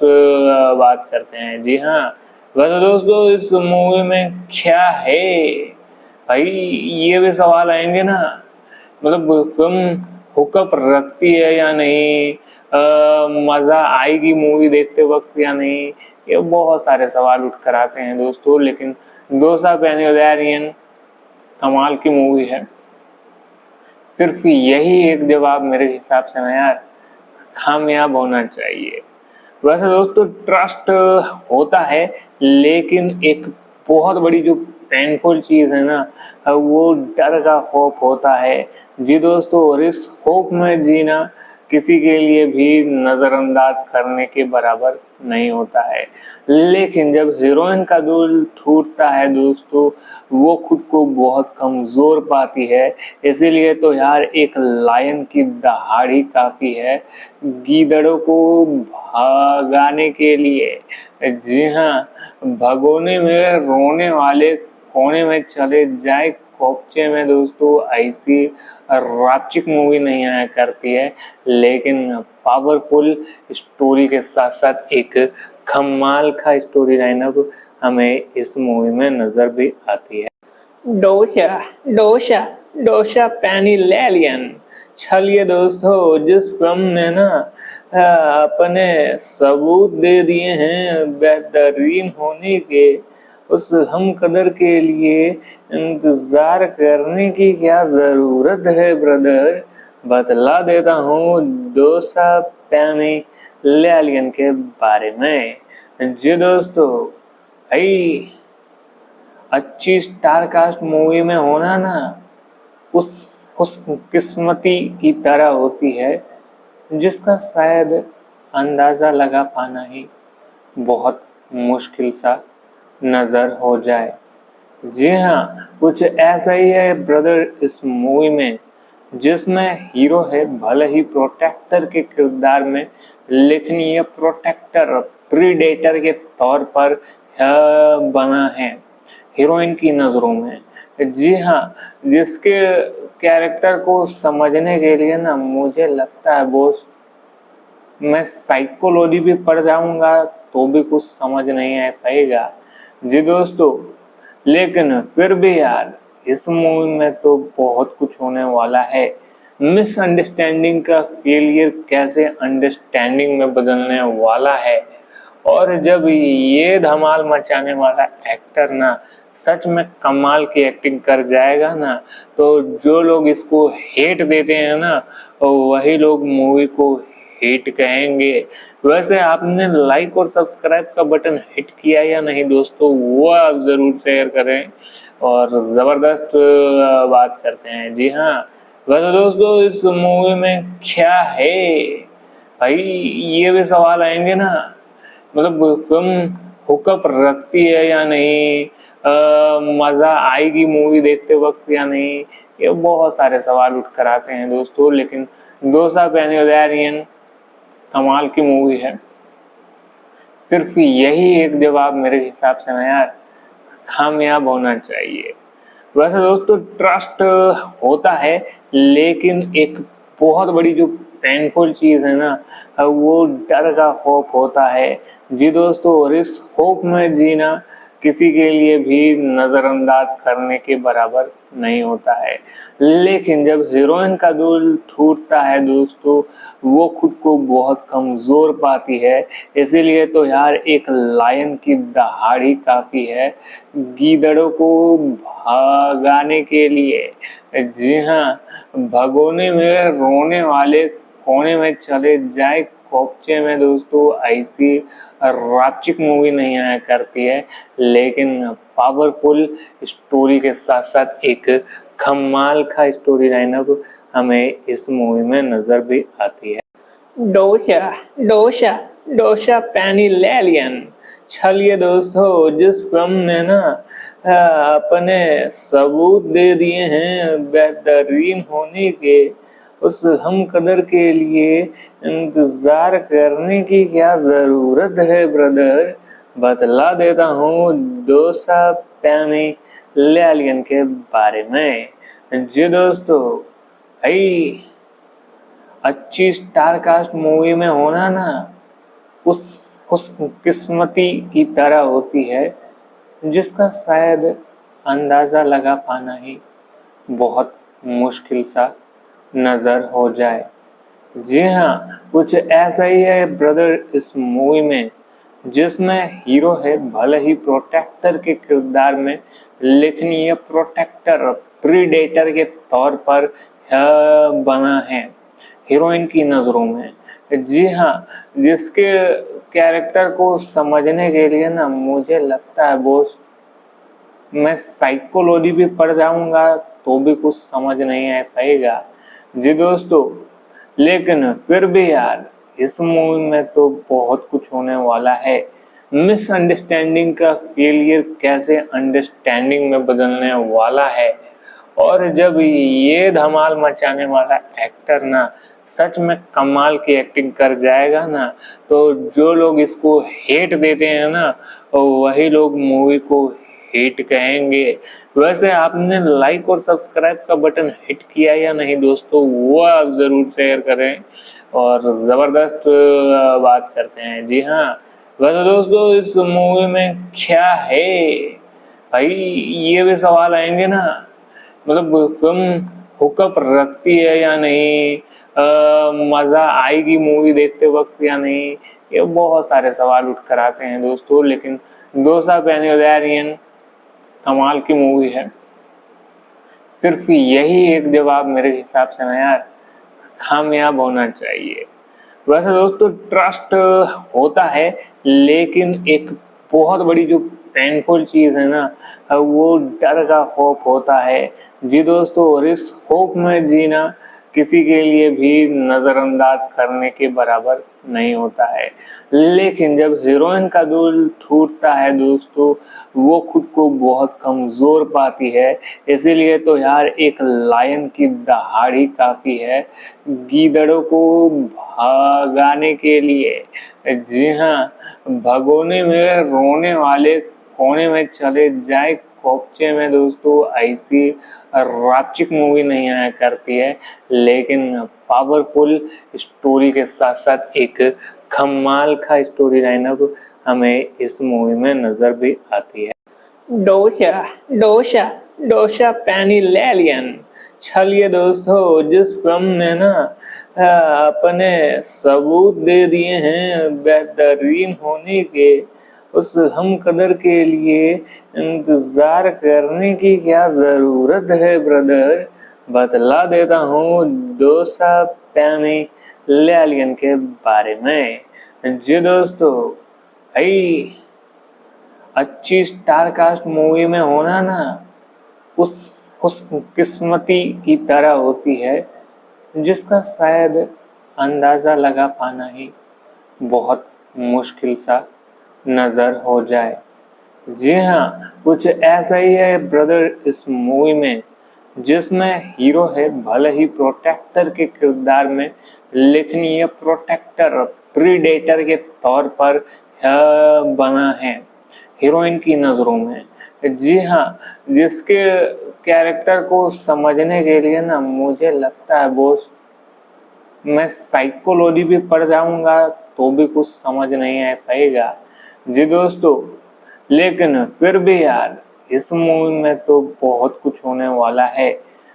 बात करते हैं। जी हाँ, वैसे दोस्तों इस मूवी में क्या है भाई ये भी सवाल आएंगे ना, मतलब फिल्म हुकअप रखती है या नहीं, मजा आएगी मूवी देखते वक्त या नहीं, ये बहुत सारे सवाल उठ कर आते हैं दोस्तों। लेकिन दोसा पैनियोलियन कमाल की मूवी है। सिर्फ यही एक जवाब मेरे हिसाब से ना यार कामयाब होना चाहिए। वैसे दोस्तों ट्रस्ट होता है, लेकिन एक बहुत बड़ी जो पेनफुल चीज है ना, वो डर का खौफ होता है। जी दोस्तों, और इस खौफ में जीना किसी के लिए भी नजरअंदाज करने के बराबर नहीं होता है। लेकिन जब हीरोइन का दिल टूटता है दोस्तों, वो खुद को बहुत कमजोर पाती है। इसीलिए तो यार एक लायन की दहाड़ी काफी है गीदड़ों को भगाने के लिए। जी हाँ, भगोने में रोने वाले कोने में चले जाए कोपचे में दोस्तों, ऐसी रापचिक मूवी नहीं आया करती है। लेकिन पावरफुल स्टोरी के साथ साथ एक कमाल का स्टोरी लाइनअप हमें इस मूवी में नजर भी आती है। डोशा डोशा डोशा पैनिलेलियन। चलिए दोस्तों, जिस फिल्म ने ना अपने सबूत दे दिए हैं बेहतरीन होने के, उस हम कदर के लिए इंतजार करने की क्या जरूरत है ब्रदर। बतला देता हूँ डोसा पैनिलेलियन के बारे में। जी दोस्तों, भाई अच्छी स्टार कास्ट मूवी में होना ना उस किस्मती की तरह होती है, जिसका शायद अंदाजा लगा पाना ही बहुत मुश्किल सा नजर हो जाए। जी हाँ, कुछ ऐसा ही है ब्रदर इस मूवी में, जिसमें हीरो है भले ही प्रोटेक्टर के किरदार में, लेकिन ये प्रोटेक्टर प्रीडेटर के तौर पर बना है हीरोइन की नजरों में। जी हाँ, जिसके कैरेक्टर को समझने के लिए ना मुझे लगता है बोस मैं साइकोलॉजी भी पढ़ जाऊंगा तो भी कुछ समझ नहीं आ पाएगा। जी दोस्तों, लेकिन फिर भी यार इस मूवी में तो बहुत कुछ होने वाला है। मिसअंडरस्टैंडिंग का फेलियर कैसे अंडरस्टैंडिंग में बदलने वाला है, और जब ये धमाल मचाने वाला एक्टर ना सच में कमाल की एक्टिंग कर जाएगा ना, तो जो लोग इसको हेट देते हैं ना, वही लोग मूवी को हिट कहेंगे। वैसे आपने लाइक और सब्सक्राइब का बटन हिट किया या नहीं दोस्तों, वो आप जरूर शेयर करें। और जबरदस्त बात करते हैं। जी हाँ, वैसे दोस्तों इस मूवी में क्या है, भाई ये भी सवाल आएंगे ना, मतलब फिल्म हुकअप रखती है या नहीं, मजा आएगी मूवी देखते वक्त या नहीं, ये बहुत सारे सवाल उठ कर आते हैं दोस्तों। लेकिन डोसा पैनियोलियन कमाल की मूवी है। सिर्फ यही एक जवाब मेरे हिसाब से ना यार कामयाब होना चाहिए। वैसे दोस्तों ट्रस्ट होता है, लेकिन एक बहुत बड़ी जो पेनफुल चीज है ना, वो डर का खौफ होता है। जी दोस्तों, और इस खौफ में जीना किसी के लिए भी नजरअंदाज करने के बराबर नहीं होता है। लेकिन जब हीरोइन का दिल टूटता है दोस्तों, वो खुद को बहुत कमजोर पाती है। इसीलिए तो यार एक लायन की दहाड़ी काफी है गीदड़ों को भगाने के लिए। जी हाँ, भगोने में रोने वाले कोने में चले जाए कोपचे में दोस्तों, ऐसी रापचिक मूवी नहीं आया करती है। लेकिन पावरफुल स्टोरी के साथ साथ एक कमाल का स्टोरी लाइनअप हमें इस मूवी में नजर भी आती है। डोशा डोशा डोशा पैनिलेलियन। चलिए दोस्तों, जिस फिल्म ने ना अपने सबूत दे दिए हैं बेहतरीन होने के, उस हम कदर के लिए इंतजार करने की क्या जरूरत है ब्रदर। बतला देता हूँ डोसा पैनिलेलियन के बारे में। जी दोस्तों, भाई अच्छी स्टार कास्ट मूवी में होना ना उस किस्मती की तरह होती है, जिसका शायद अंदाज़ा लगा पाना ही बहुत मुश्किल सा नज़र हो जाए। जी हाँ, कुछ ऐसा ही है ब्रदर इस मूवी में, जिसमें हीरो है भले ही प्रोटेक्टर के किरदार में, लेकिन ये प्रोटेक्टर प्रीडेटर के तौर पर बना है हीरोइन की नज़रों में। जी हाँ, जिसके कैरेक्टर को समझने के लिए ना मुझे लगता है बोस, मैं साइकोलॉजी भी पढ़ जाऊंगा तो भी कुछ समझ नहीं आ पाएगा। जी दोस्तों, लेकिन फिर भी यार इस मूवी में तो बहुत कुछ होने वाला है। मिसअंडरस्टैंडिंग का फेलियर कैसे अंडरस्टैंडिंग में बदलने वाला है, और जब ये धमाल मचाने वाला एक्टर ना सच में कमाल की एक्टिंग कर जाएगा ना, तो जो लोग इसको हेट देते हैं ना, वही लोग मूवी को हिट कहेंगे। वैसे आपने लाइक और सब्सक्राइब का बटन हिट किया या नहीं दोस्तों, वो आप जरूर शेयर करें। और जबरदस्त बात करते हैं। जी हाँ, वैसे दोस्तों इस मूवी में क्या है भाई, ये भी सवाल आएंगे ना, मतलब फिल्म हुकअप रखती है या नहीं, मजा आएगी मूवी देखते वक्त या नहीं, ये बहुत सारे सवाल उठ कर आते हैं दोस्तों। लेकिन दोसा पेनियरियन कमाल की मूवी है। सिर्फ यही एक जवाब मेरे हिसाब से ना यार कामयाब होना चाहिए। वैसे दोस्तों ट्रस्ट होता है, लेकिन एक बहुत बड़ी जो पेनफुल चीज है ना, वो डर का खौफ होता है। जी दोस्तों, और इस खौफ में जीना किसी के लिए भी नजरअंदाज करने के बराबर नहीं होता है। लेकिन जब हीरोइन का दिल टूटता है दोस्तों, वो खुद को बहुत कमजोर पाती है। इसीलिए तो यार एक लायन की दहाड़ी काफी है गीदड़ों को भगाने के लिए। जी हाँ, भगोने में रोने वाले कोने में चले जाए कोपचे में दोस्तों, ऐसी रापचिक मूवी नहीं आया करती है, लेकिन पावरफुल स्टोरी के साथ साथ एक कमाल का स्टोरी लाइनअप हमें इस मूवी में नजर भी आती है। डोशा डोशा डोशा पेनिलेलियन। चलिए दोस्तों, जिस फिल्म ने ना अपने सबूत दे दिए हैं बेहतरीन होने के, उस हम कदर के लिए इंतजार करने की क्या जरूरत है ब्रदर। बतला देता हूँ डोसा पेनिलेलियन के बारे में। जी दोस्तों, भाई अच्छी स्टार कास्ट मूवी में होना ना उस किस्मती की तरह होती है, जिसका शायद अंदाजा लगा पाना ही बहुत मुश्किल सा नजर हो जाए। जी हाँ, कुछ ऐसा ही है ब्रदर इस मूवी में, जिसमें हीरो है भले ही प्रोटेक्टर के किरदार में, लेकिन ये प्रोटेक्टर प्रीडेटर के तौर पर बना है हीरोइन की नजरों में। जी हाँ, जिसके कैरेक्टर को समझने के लिए ना मुझे लगता है बोस, मैं साइकोलॉजी भी पढ़ जाऊंगा तो भी कुछ समझ नहीं आ पाएगा। जी दोस्तों, लेकिन फिर भी यार इस मूवी में तो बहुत कुछ होने वाला है।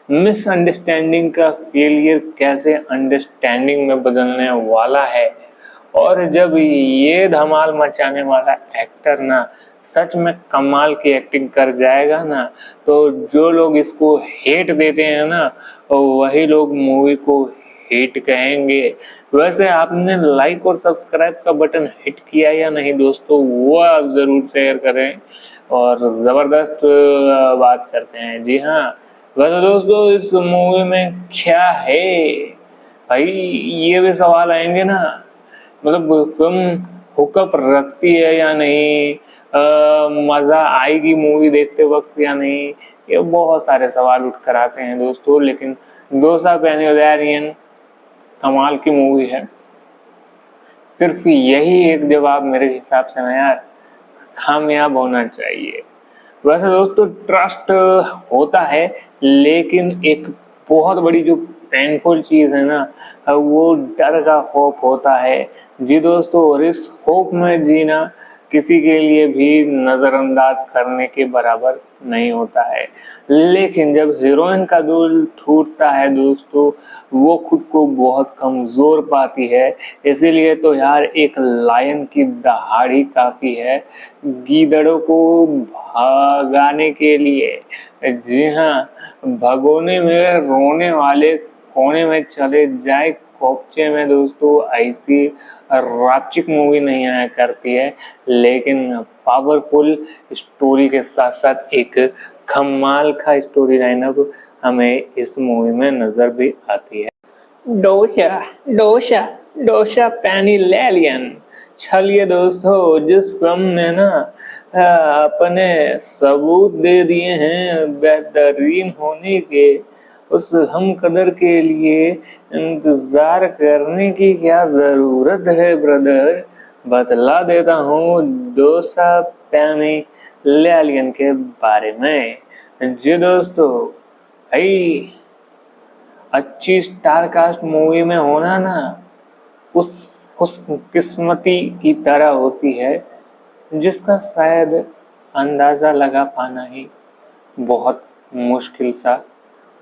मिसअंडरस्टैंडिंग का फेलियर कैसे अंडरस्टैंडिंग में बदलने वाला है, और जब ये धमाल मचाने वाला एक्टर ना सच में कमाल की एक्टिंग कर जाएगा ना, तो जो लोग इसको हेट देते हैं ना, वही लोग मूवी को हिट कहेंगे। वैसे आपने लाइक और सब्सक्राइब का बटन हिट किया या नहीं दोस्तों, वो आप जरूर शेयर करें। और जबरदस्त बात करते हैं। जी हाँ, वैसे दोस्तों इस मूवी में क्या है भाई, ये भी सवाल आएंगे ना, मतलब फिल्म हुकअप रखती है या नहीं, मजा आएगी मूवी देखते वक्त या नहीं, ये बहुत सारे सवाल उठ कर आते हैं दोस्तों। लेकिन डोसा पेनियरियन कमाल की मूवी है। सिर्फ यही एक जवाब मेरे हिसाब से ना यार कामयाब होना चाहिए। वैसे दोस्तों ट्रस्ट होता है, लेकिन एक बहुत बड़ी जो पेनफुल चीज है ना, वो डर का खौफ होता है। जी दोस्तों, और इस खौफ में जीना किसी के लिए भी नजरअंदाज करने के बराबर नहीं होता है। लेकिन जब हीरोइन का दिल टूटता है दोस्तों, वो खुद को बहुत कमजोर पाती है। इसीलिए तो यार एक लायन की दहाड़ी काफी है गीदड़ों को भगाने के लिए। जी हाँ, भगोने में रोने वाले कोने में चले जाए कोपचे में दोस्तों, ऐसी रापचिक मूवी नहीं आया करती है। लेकिन पावरफुल स्टोरी के साथ साथ एक कमाल का स्टोरी लाइनअप हमें इस मूवी में नजर भी आती है। डोशा डोशा डोशा पैनी लेलियन। चलिए दोस्तों, जिस फिल्म ने ना अपने सबूत दे दिए हैं बेहतरीन होने के, उस हम कदर के लिए इंतजार करने की क्या जरूरत है ब्रदर। बतला देता हूँ डोसा पैनी लेलियन के बारे में। जी दोस्तों, भाई अच्छी स्टार कास्ट मूवी में होना ना उस खुशकिस्मती की तरह होती है जिसका शायद अंदाजा लगा पाना ही बहुत मुश्किल सा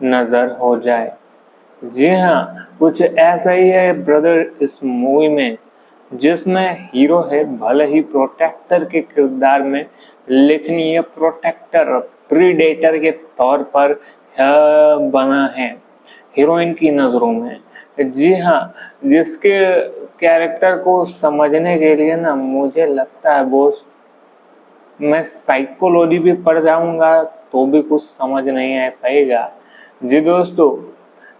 नजर हो जाए। जी हाँ, कुछ ऐसा ही है ब्रदर इस मूवी में, जिसमें हीरो है भले ही प्रोटेक्टर के किरदार में, लेकिन ये प्रोटेक्टर प्रीडेटर के तौर पर बना है हीरोइन की नजरों में। जी हाँ, जिसके कैरेक्टर को समझने के लिए ना मुझे लगता है बोस मैं साइकोलॉजी भी पढ़ जाऊंगा तो भी कुछ समझ नहीं आ पाएगा। जी दोस्तों,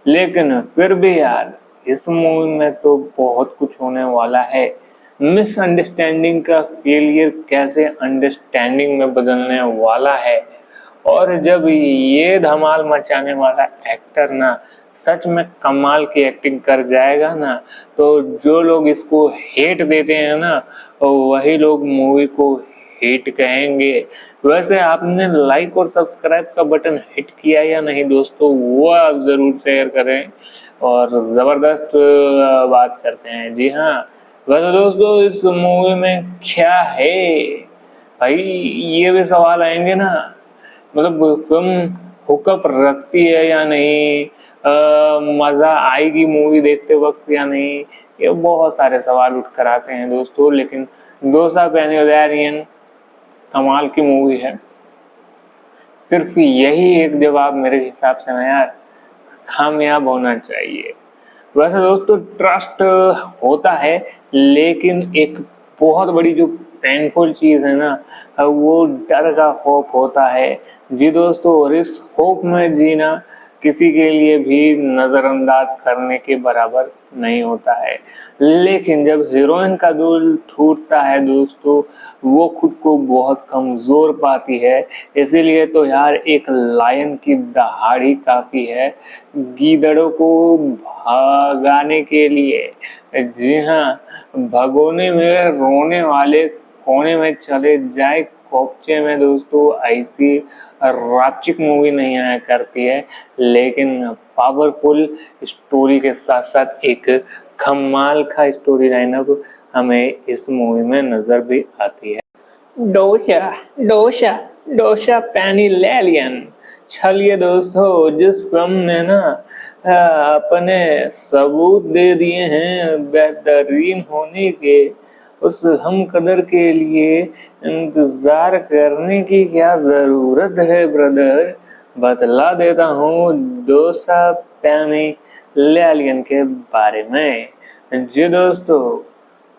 लेकिन फिर भी यार इस मूवी में तो बहुत कुछ होने वाला है। मिसअंडरस्टैंडिंग का फेलियर कैसे अंडरस्टैंडिंग में बदलने वाला है, और जब ये धमाल मचाने वाला एक्टर ना सच में कमाल की एक्टिंग कर जाएगा ना, तो जो लोग इसको हेट देते हैं ना वही लोग मूवी को हिट कहेंगे। वैसे आपने लाइक और सब्सक्राइब का बटन हिट किया या नहीं दोस्तों, वो आप जरूर शेयर करें। और जबरदस्त बात करते हैं। जी हाँ, वैसे दोस्तों इस मूवी में क्या है भाई, ये भी सवाल आएंगे ना। मतलब फिल्म हुकअप रखती है या नहीं, मजा आएगी मूवी देखते वक्त या नहीं, ये बहुत सारे सवाल उठ कर आते हैं दोस्तों। लेकिन डोसा पैनियोलैरियन कमाल की मूवी है। सिर्फ यही एक जवाब मेरे हिसाब से ना यार कामयाब होना चाहिए। वैसे दोस्तों ट्रस्ट होता है, लेकिन एक बहुत बड़ी जो पेनफुल चीज है ना वो डर का खौफ होता है। जी दोस्तों, और इस खौफ में जीना किसी के लिए भी नजरअंदाज करने के बराबर नहीं होता है। लेकिन जब हीरोइन का दिल टूटता है दोस्तों, वो खुद को बहुत कमजोर पाती है। इसीलिए तो यार एक लायन की दहाड़ी काफी है गीदड़ों को भगाने के लिए। जी हाँ, भगोने में रोने वाले कोने में चले जाए कोपचे में दोस्तों, ऐसी रापचिक मूवी नहीं आया करती है। लेकिन पावरफुल स्टोरी के साथ साथ एक कमाल का स्टोरी लाइनअप हमें इस मूवी में नजर भी आती है। डोशा डोशा डोशा पैनी लेलियन। चलिए दोस्तों, जिस फिल्म ने ना अपने सबूत दे दिए हैं बेहतरीन होने के, उस हम कदर के लिए इंतजार करने की क्या जरूरत है ब्रदर। बतला देता हूँ डोसा पैनी लेलियन के बारे में। जी दोस्तों,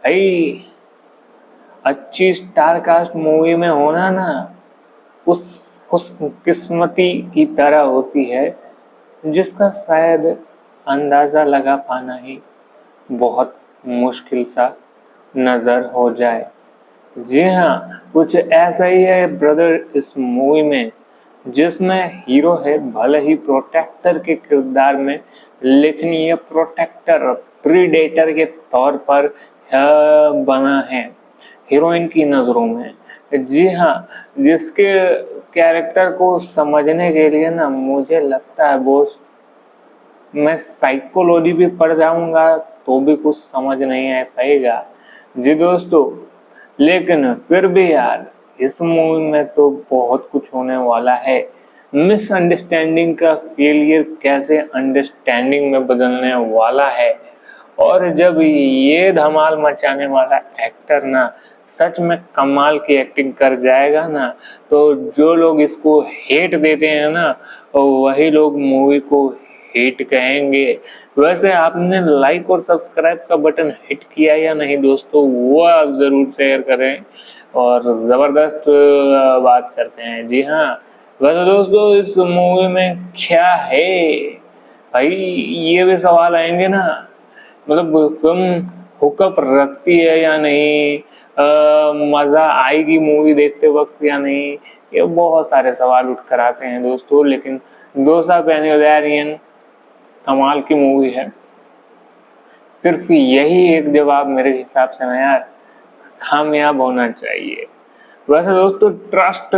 भाई अच्छी स्टार कास्ट मूवी में होना ना उस खुशकिस्मती की तरह होती है जिसका शायद अंदाजा लगा पाना ही बहुत मुश्किल सा नजर हो जाए। जी हाँ, कुछ ऐसा ही है ब्रदर इस मूवी में, जिसमें हीरो है भले ही प्रोटेक्टर के किरदार में, लेकिन ये प्रोटेक्टर प्रीडेटर के तौर पर बना है हीरोइन की नजरों में। जी हाँ, जिसके कैरेक्टर को समझने के लिए ना मुझे लगता है बोस मैं साइकोलॉजी भी पढ़ जाऊंगा तो भी कुछ समझ नहीं आ पाएगा। जी दोस्तों, लेकिन फिर भी यार इस मूवी में तो बहुत कुछ होने वाला है। मिसअंडरस्टैंडिंग का फेलियर कैसे अंडरस्टैंडिंग में बदलने वाला है, और जब ये धमाल मचाने वाला एक्टर ना सच में कमाल की एक्टिंग कर जाएगा ना, तो जो लोग इसको हेट देते हैं ना, वही लोग मूवी को हिट कहेंगे। वैसे आपने लाइक और सब्सक्राइब का बटन हिट किया या नहीं दोस्तों, वो आप जरूर शेयर करें। और जबरदस्त बात करते हैं। जी हाँ, वैसे दोस्तों इस मूवी में क्या है भाई, ये भी सवाल आएंगे ना। मतलब फिल्म हुकअप रखती है या नहीं, मजा आएगी मूवी देखते वक्त या नहीं, ये बहुत सारे सवाल उठ कर आते हैं दोस्तों। लेकिन दोसा पेनियरियन कमाल की मूवी है। सिर्फ यही एक जवाब मेरे हिसाब से ना यार कामयाब होना चाहिए। वैसे दोस्तों ट्रस्ट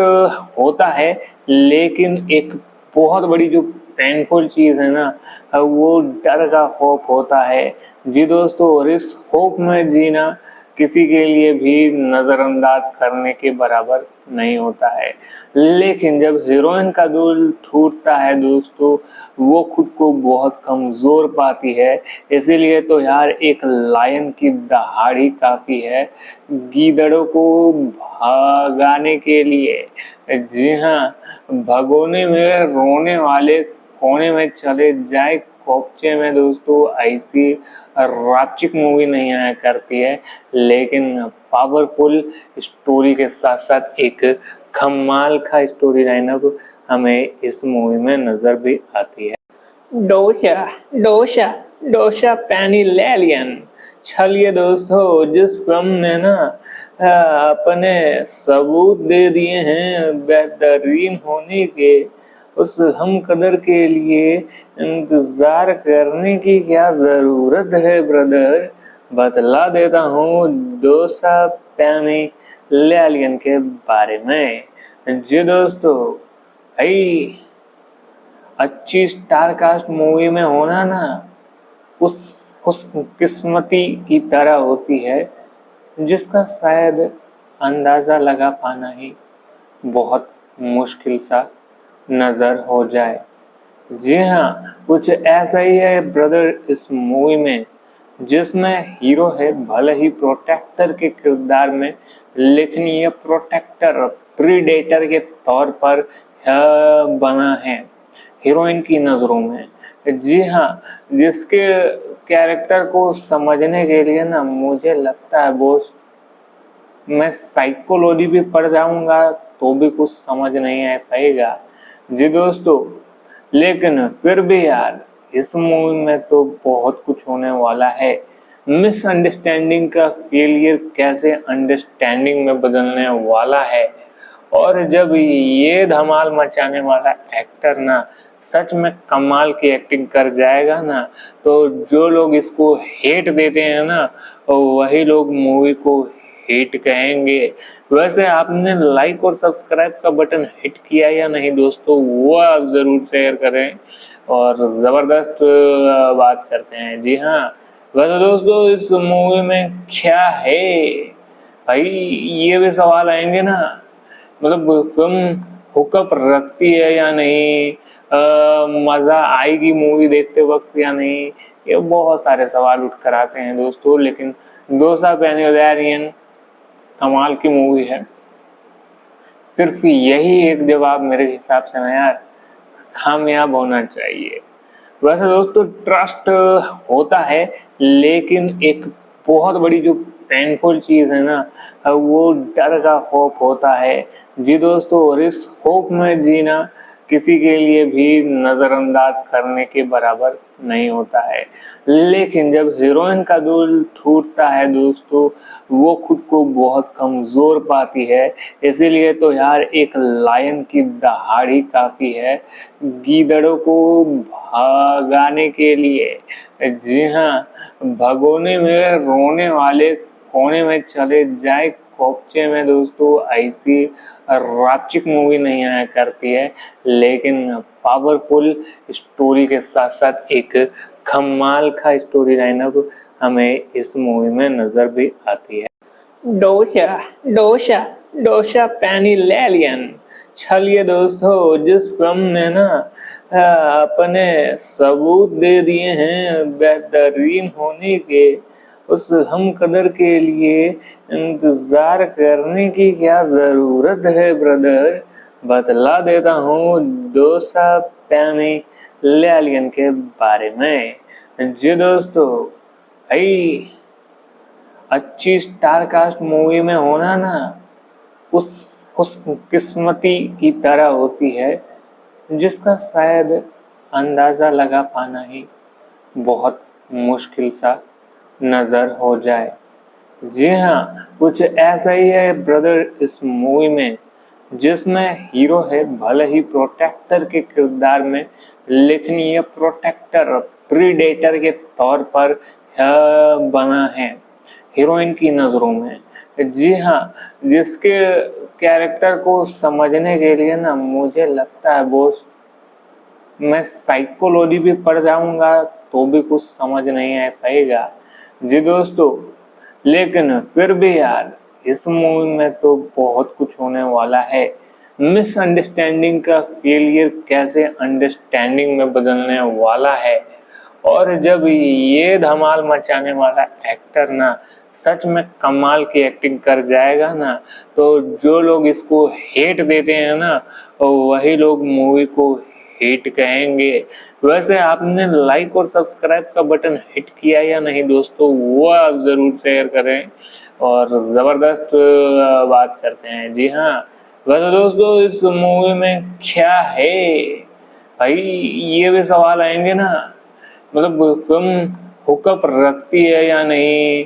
होता है, लेकिन एक बहुत बड़ी जो पेनफुल चीज है ना, वो डर का होप होता है। जी दोस्तों, और इस होप में जीना किसी के लिए भी नजरअंदाज करने के बराबर नहीं होता है। लेकिन जब हीरोइन का दिल टूटता है दोस्तों, वो खुद को बहुत कमजोर पाती है। इसीलिए तो यार एक लायन की दहाड़ी काफी है गीदड़ों को भगाने के लिए। जी हाँ, भगोने में रोने वाले कोने में चले जाए कोपचे में दोस्तों, ऐसी रापचिक मूवी नहीं आया करती है। लेकिन पावरफुल स्टोरी के साथ साथ एक कमाल का स्टोरी लाइनअप हमें इस मूवी में नजर भी आती है। डोसा डोसा डोसा पेनियरियन। चलिए दोस्तों, जिस फिल्म ने ना अपने सबूत दे दिए हैं बेहतरीन होने के, उस हम कदर के लिए इंतजार करने की क्या जरूरत है ब्रदर। बतला देता हूँ डोसा पेनियरियन के बारे में। जी दोस्तों, भाई अच्छी स्टार कास्ट मूवी में होना ना उस किस्मती की तरह होती है, जिसका शायद अंदाजा लगा पाना ही बहुत मुश्किल सा नजर हो जाए। जी हाँ, कुछ ऐसा ही है ब्रदर इस मूवी में, जिसमें हीरो है भले ही प्रोटेक्टर के किरदार में, लेकिन ये प्रोटेक्टर प्रीडेटर के तौर पर बना है हीरोइन की नजरों में। जी हाँ, जिसके कैरेक्टर को समझने के लिए ना मुझे लगता है बोस मैं साइकोलॉजी भी पढ़ जाऊंगा तो भी कुछ समझ नहीं आ पाएगा। जी दोस्तों, लेकिन फिर भी यार इस मूवी में तो बहुत कुछ होने वाला है। मिसअंडरस्टैंडिंग का फेलियर कैसे अंडरस्टैंडिंग में बदलने वाला है, और जब ये धमाल मचाने वाला एक्टर ना सच में कमाल की एक्टिंग कर जाएगा ना, तो जो लोग इसको हेट देते हैं ना, वही लोग मूवी को हिट कहेंगे। वैसे आपने लाइक और सब्सक्राइब का बटन हिट किया या नहीं दोस्तों, वो आप जरूर शेयर करें। और जबरदस्त बात करते हैं। जी हाँ, वैसे दोस्तों इस मूवी में क्या है भाई, ये भी सवाल आएंगे ना। मतलब फिल्म हुकअप रखती है या नहीं, मजा आएगी मूवी देखते वक्त या नहीं, ये बहुत सारे सवाल उठ कर आते हैं दोस्तों। लेकिन डोसा पेनियरियन कमाल की मूवी है। सिर्फ यही एक जवाब मेरे हिसाब से ना यार कामयाब होना चाहिए। वैसे दोस्तों ट्रस्ट होता है, लेकिन एक बहुत बड़ी जो पेनफुल चीज है ना, वो डर का होप होता है। जी दोस्तों, और इस होप में जीना किसी के लिए भी नजरअंदाज करने के बराबर नहीं होता है। लेकिन जब हीरोइन का दिल टूटता है दोस्तों, वो खुद को बहुत कमजोर पाती है। इसीलिए तो यार एक लायन की दहाड़ी काफी है गीदड़ों को भगाने के लिए। जी हाँ, भगोने में रोने वाले कोने में चले जाए कोपचे में दोस्तों, ऐसी रापचिक मूवी नहीं आया करती है। लेकिन पावरफुल स्टोरी के साथ साथ एक कमाल का स्टोरी लाइनअप हमें इस मूवी में नजर भी आती है। डोसा डोसा डोशा पैनी लेलियन। चलिए दोस्तों, जिस फिल्म ने ना अपने सबूत दे दिए हैं बेहतरीन होने के, उस हम कदर के लिए इंतजार करने की क्या जरूरत है ब्रदर। बतला देता हूँ डोसा पैनी लेलियन के बारे में। जी दोस्तों, भाई अच्छी स्टार कास्ट मूवी में होना ना उस किस्मती की तरह होती है जिसका शायद अंदाजा लगा पाना ही बहुत मुश्किल सा नजर हो जाए। जी हाँ, कुछ ऐसा ही है ब्रदर इस मूवी में, जिसमें हीरो है भले ही प्रोटेक्टर के किरदार में, लेकिन ये प्रोटेक्टर प्रीडेटर के तौर पर बना है हीरोइन की नजरों में। जी हाँ, जिसके कैरेक्टर को समझने के लिए ना मुझे लगता है बोस, मैं साइकोलॉजी भी पढ़ जाऊंगा तो भी कुछ समझ नहीं आ पाएगा। जी दोस्तों, लेकिन फिर भी यार इस मूवी में तो बहुत कुछ होने वाला है। मिसअंडरस्टैंडिंग का फेलियर कैसे अंडरस्टैंडिंग में बदलने वाला है, और जब ये धमाल मचाने वाला एक्टर ना सच में कमाल की एक्टिंग कर जाएगा ना, तो जो लोग इसको हेट देते हैं ना, वही लोग मूवी को हिट कहेंगे। वैसे आपने लाइक और सब्सक्राइब का बटन हिट किया या नहीं दोस्तों, वो आप जरूर शेयर करें। और जबरदस्त बात करते हैं। जी हाँ, वैसे दोस्तों इस मूवी में क्या है भाई, ये भी सवाल आएंगे ना, मतलब फिल्म हुकअप रखती है या नहीं,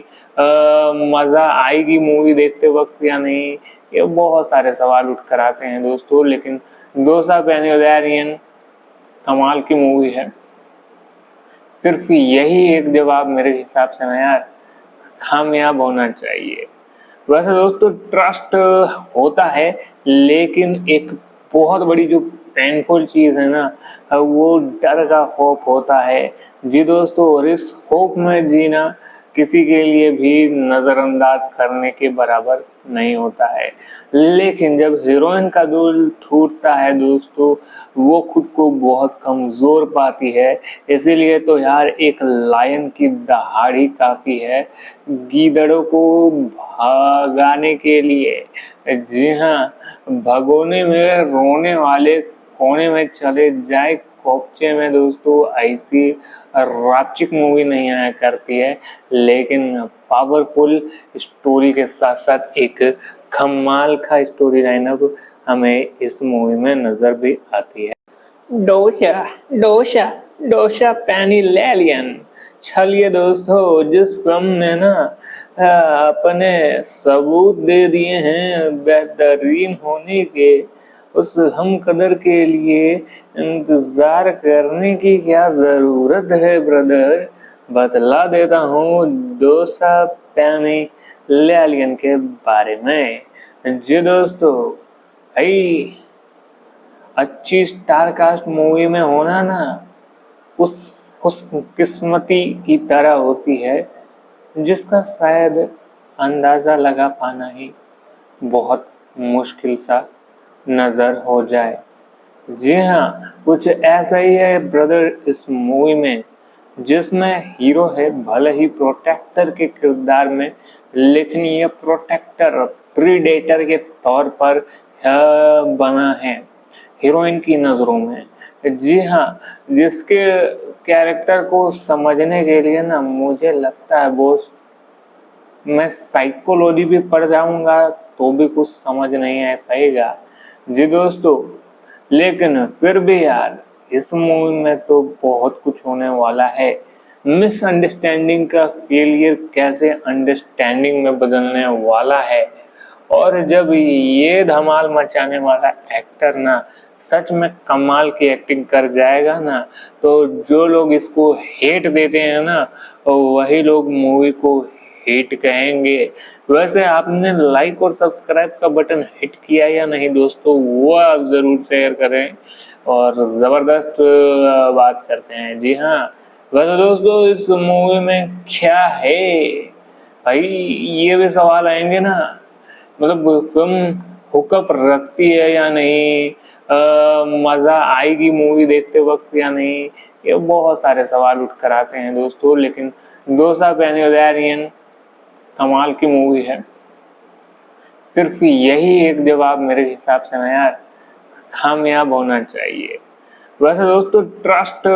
मजा आएगी मूवी देखते वक्त या नहीं, ये बहुत सारे सवाल उठ कर आते हैं दोस्तों। लेकिन डोसा पैनियोलैरियन कमाल की मूवी है। सिर्फ यही एक जवाब मेरे हिसाब से ना यार कामयाब होना चाहिए। वैसे दोस्तों ट्रस्ट होता है, लेकिन एक बहुत बड़ी जो पेनफुल चीज है ना, वो डर का खौफ होता है। जी दोस्तों, और इस खौफ में जीना किसी के लिए भी नजरअंदाज करने के बराबर नहीं होता है। लेकिन जब हीरोइन का दिल टूटता है दोस्तों, वो खुद को बहुत कमजोर पाती है। इसीलिए तो यार एक लायन की दहाड़ी काफी है गीदड़ों को भगाने के लिए। जी हाँ, भगोने में रोने वाले कोने में चले जाए कोपचे में दोस्तों, ऐसी राचिक मूवी नहीं आया करती है, लेकिन पावरफुल स्टोरी के साथ साथ एक कमाल का स्टोरी लाइनअप हमें इस मूवी में नजर भी आती है। डोशा डोशा डोशा पैनी लेलियन। चलिए दोस्तों, जिस फिल्म ने ना अपने सबूत दे दिए हैं बेहतरीन होने के, उस हम कदर के लिए इंतजार करने की क्या जरूरत है ब्रदर। बतला देता हूँ डोसा पैनी लेलियन के बारे में। जी दोस्तों, भाई अच्छी स्टार कास्ट मूवी में होना ना उस किस्मती की तरह होती है जिसका शायद अंदाजा लगा पाना ही बहुत मुश्किल सा नजर हो जाए। जी हाँ, कुछ ऐसा ही है ब्रदर इस मूवी में, जिसमें हीरो है भले ही प्रोटेक्टर के किरदार में, लेकिन ये प्रोटेक्टर प्रीडेटर के तौर पर बना है हीरोइन की नजरों में। जी हाँ, जिसके कैरेक्टर को समझने के लिए ना मुझे लगता है बोस, मैं साइकोलॉजी भी पढ़ जाऊंगा तो भी कुछ समझ नहीं आ पाएगा। जी दोस्तों, लेकिन फिर भी यार इस मूवी में तो बहुत कुछ होने वाला है। मिसअंडरस्टैंडिंग का फेलियर कैसे अंडरस्टैंडिंग में बदलने वाला है, और जब ये धमाल मचाने वाला एक्टर ना सच में कमाल की एक्टिंग कर जाएगा ना, तो जो लोग इसको हेट देते हैं ना, वही लोग मूवी को हिट कहेंगे। वैसे आपने लाइक और सब्सक्राइब का बटन हिट किया या नहीं दोस्तों, वो आप जरूर शेयर करें। और जबरदस्त बात करते हैं। जी हाँ, वैसे दोस्तों इस मूवी में क्या है भाई, ये भी सवाल आएंगे ना, मतलब फिल्म हुकअप रखती है या नहीं, मजा आएगी मूवी देखते वक्त या नहीं, ये बहुत सारे सवाल उठ कर आते हैं दोस्तों। लेकिन दोसा पेनियोलैरियन कमाल की मूवी है। सिर्फ यही एक जवाब मेरे हिसाब से ना यार कामयाब होना चाहिए। वैसे दोस्तों ट्रस्ट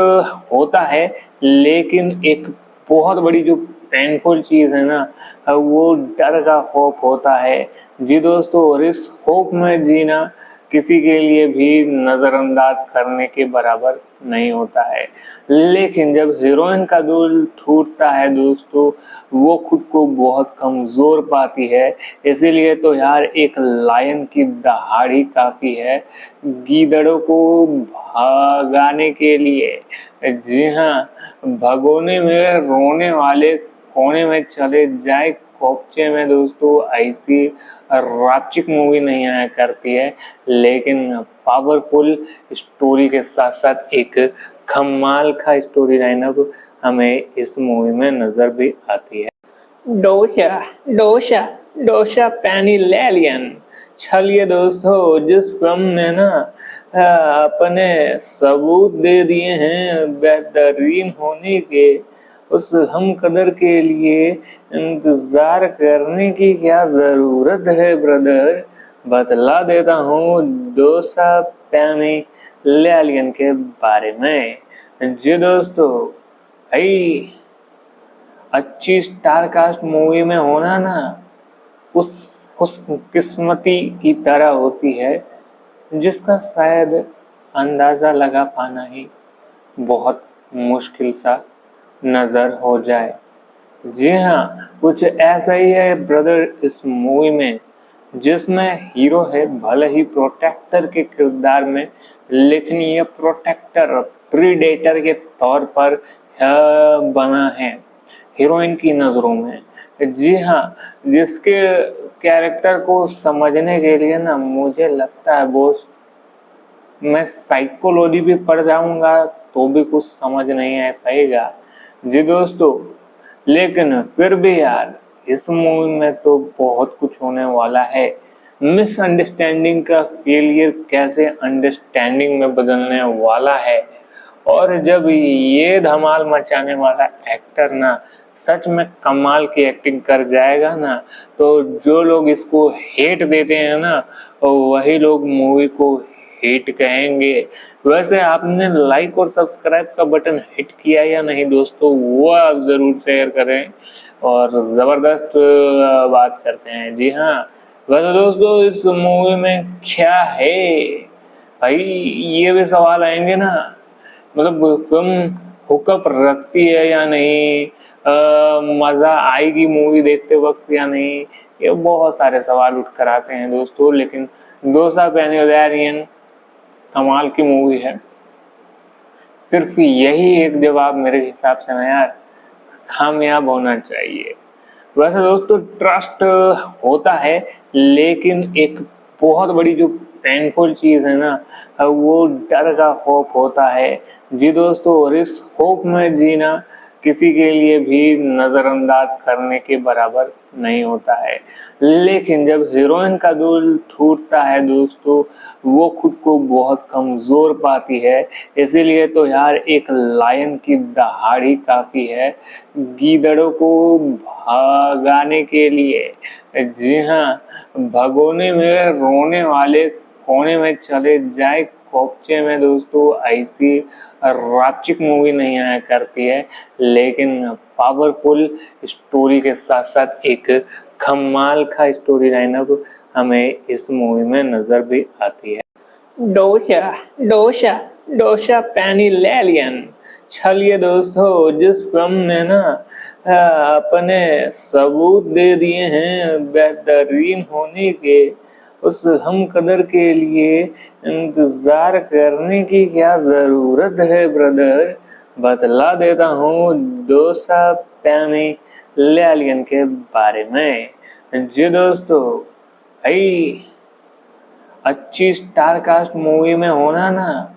होता है, लेकिन एक बहुत बड़ी जो पेनफुल चीज है ना, वो डर का खौफ होता है। जी दोस्तों, और इस खौफ में जीना किसी के लिए भी नजरअंदाज करने के बराबर नहीं होता है। लेकिन जब हीरोइन का दिल टूटता है दोस्तों, वो खुद को बहुत कमजोर पाती है। इसीलिए तो यार एक लायन की दहाड़ी काफी है गीदड़ों को भगाने के लिए। जी हाँ, भगोने में रोने वाले कोने में चले जाए कोपचे में दोस्तों, ऐसी रापचिक मूवी नहीं आया करती है। लेकिन पावरफुल स्टोरी के साथ साथ एक कमाल का स्टोरी लाइनअप हमें इस मूवी में नजर भी आती है। डोशा डोशा डोशा पेनिलेलियन। चलिए दोस्तों, जिस फिल्म ने ना अपने सबूत दे दिए हैं बेहतरीन होने के, उस हम कदर के लिए इंतजार करने की क्या जरूरत है ब्रदर। बतला देता हूँ डोसा पेनिलेलियन के बारे में। जी दोस्तों, भाई अच्छी स्टार कास्ट मूवी में होना ना उस खुशकिस्मती की तरह होती है, जिसका शायद अंदाजा लगा पाना ही बहुत मुश्किल सा नजर हो जाए। जी हाँ, कुछ ऐसा ही है ब्रदर इस मूवी में, जिसमें हीरो है भले ही प्रोटेक्टर के किरदार में, लेकिन ये प्रोटेक्टर प्रीडेटर के तौर पर बना है हीरोइन की नजरों में। जी हाँ, जिसके कैरेक्टर को समझने के लिए ना मुझे लगता है बोस मैं साइकोलॉजी भी पढ़ जाऊंगा तो भी कुछ समझ नहीं आ पाएगा। जी दोस्तों, लेकिन फिर भी यार इस मूवी में तो बहुत कुछ होने वाला है। मिसअंडरस्टैंडिंग का फेलियर कैसे अंडरस्टैंडिंग में बदलने वाला है, और जब ये धमाल मचाने वाला एक्टर ना सच में कमाल की एक्टिंग कर जाएगा ना, तो जो लोग इसको हेट देते हैं ना, वही लोग मूवी को हिट कहेंगे। वैसे आपने लाइक और सब्सक्राइब का बटन हिट किया या नहीं दोस्तों, वो आप जरूर शेयर करें। और जबरदस्त बात करते हैं। जी हाँ, वैसे दोस्तों इस मूवी में क्या है भाई, ये भी सवाल आएंगे ना। मतलब फिल्म हुकअप रखती है या नहीं, मजा आएगी मूवी देखते वक्त या नहीं, ये बहुत सारे सवाल उठ कर आते हैं दोस्तों। लेकिन डोसा पेनियोलैरियन कमाल की मूवी है। सिर्फ यही एक जवाब मेरे हिसाब से ना यार कामयाब होना चाहिए। वैसे दोस्तों ट्रस्ट होता है, लेकिन एक बहुत बड़ी जो पेनफुल चीज है ना, वो डर का खौफ होता है। जी दोस्तों, और इस खौफ में जीना किसी के लिए भी नजरअंदाज करने के बराबर नहीं होता है। लेकिन जब हीरोइन का दिल टूटता है दोस्तों, वो खुद को बहुत कमजोर पाती है। इसीलिए तो यार एक लायन की दहाड़ी काफी है गीदड़ों को भगाने के लिए। जी हाँ, भगोने में रोने वाले कोने में चले जाए कोपचे में दोस्तों, ऐसी रापचिक मूवी नहीं आया करती है। लेकिन पावरफुल स्टोरी के साथ साथ एक कमाल का स्टोरी लाइनअप हमें इस मूवी में नजर भी आती है। डोशा डोशा डोशा पेनिलेलियन। चलिए दोस्तों, जिस फिल्म ने ना अपने सबूत दे दिए हैं बेहतरीन होने के, उस हम कदर के लिए इंतजार करने की क्या जरूरत है ब्रदर। बतला देता हूँ डोसा पेनिलेलियन के बारे में। जी दोस्तों, भाई अच्छी स्टार कास्ट मूवी में होना ना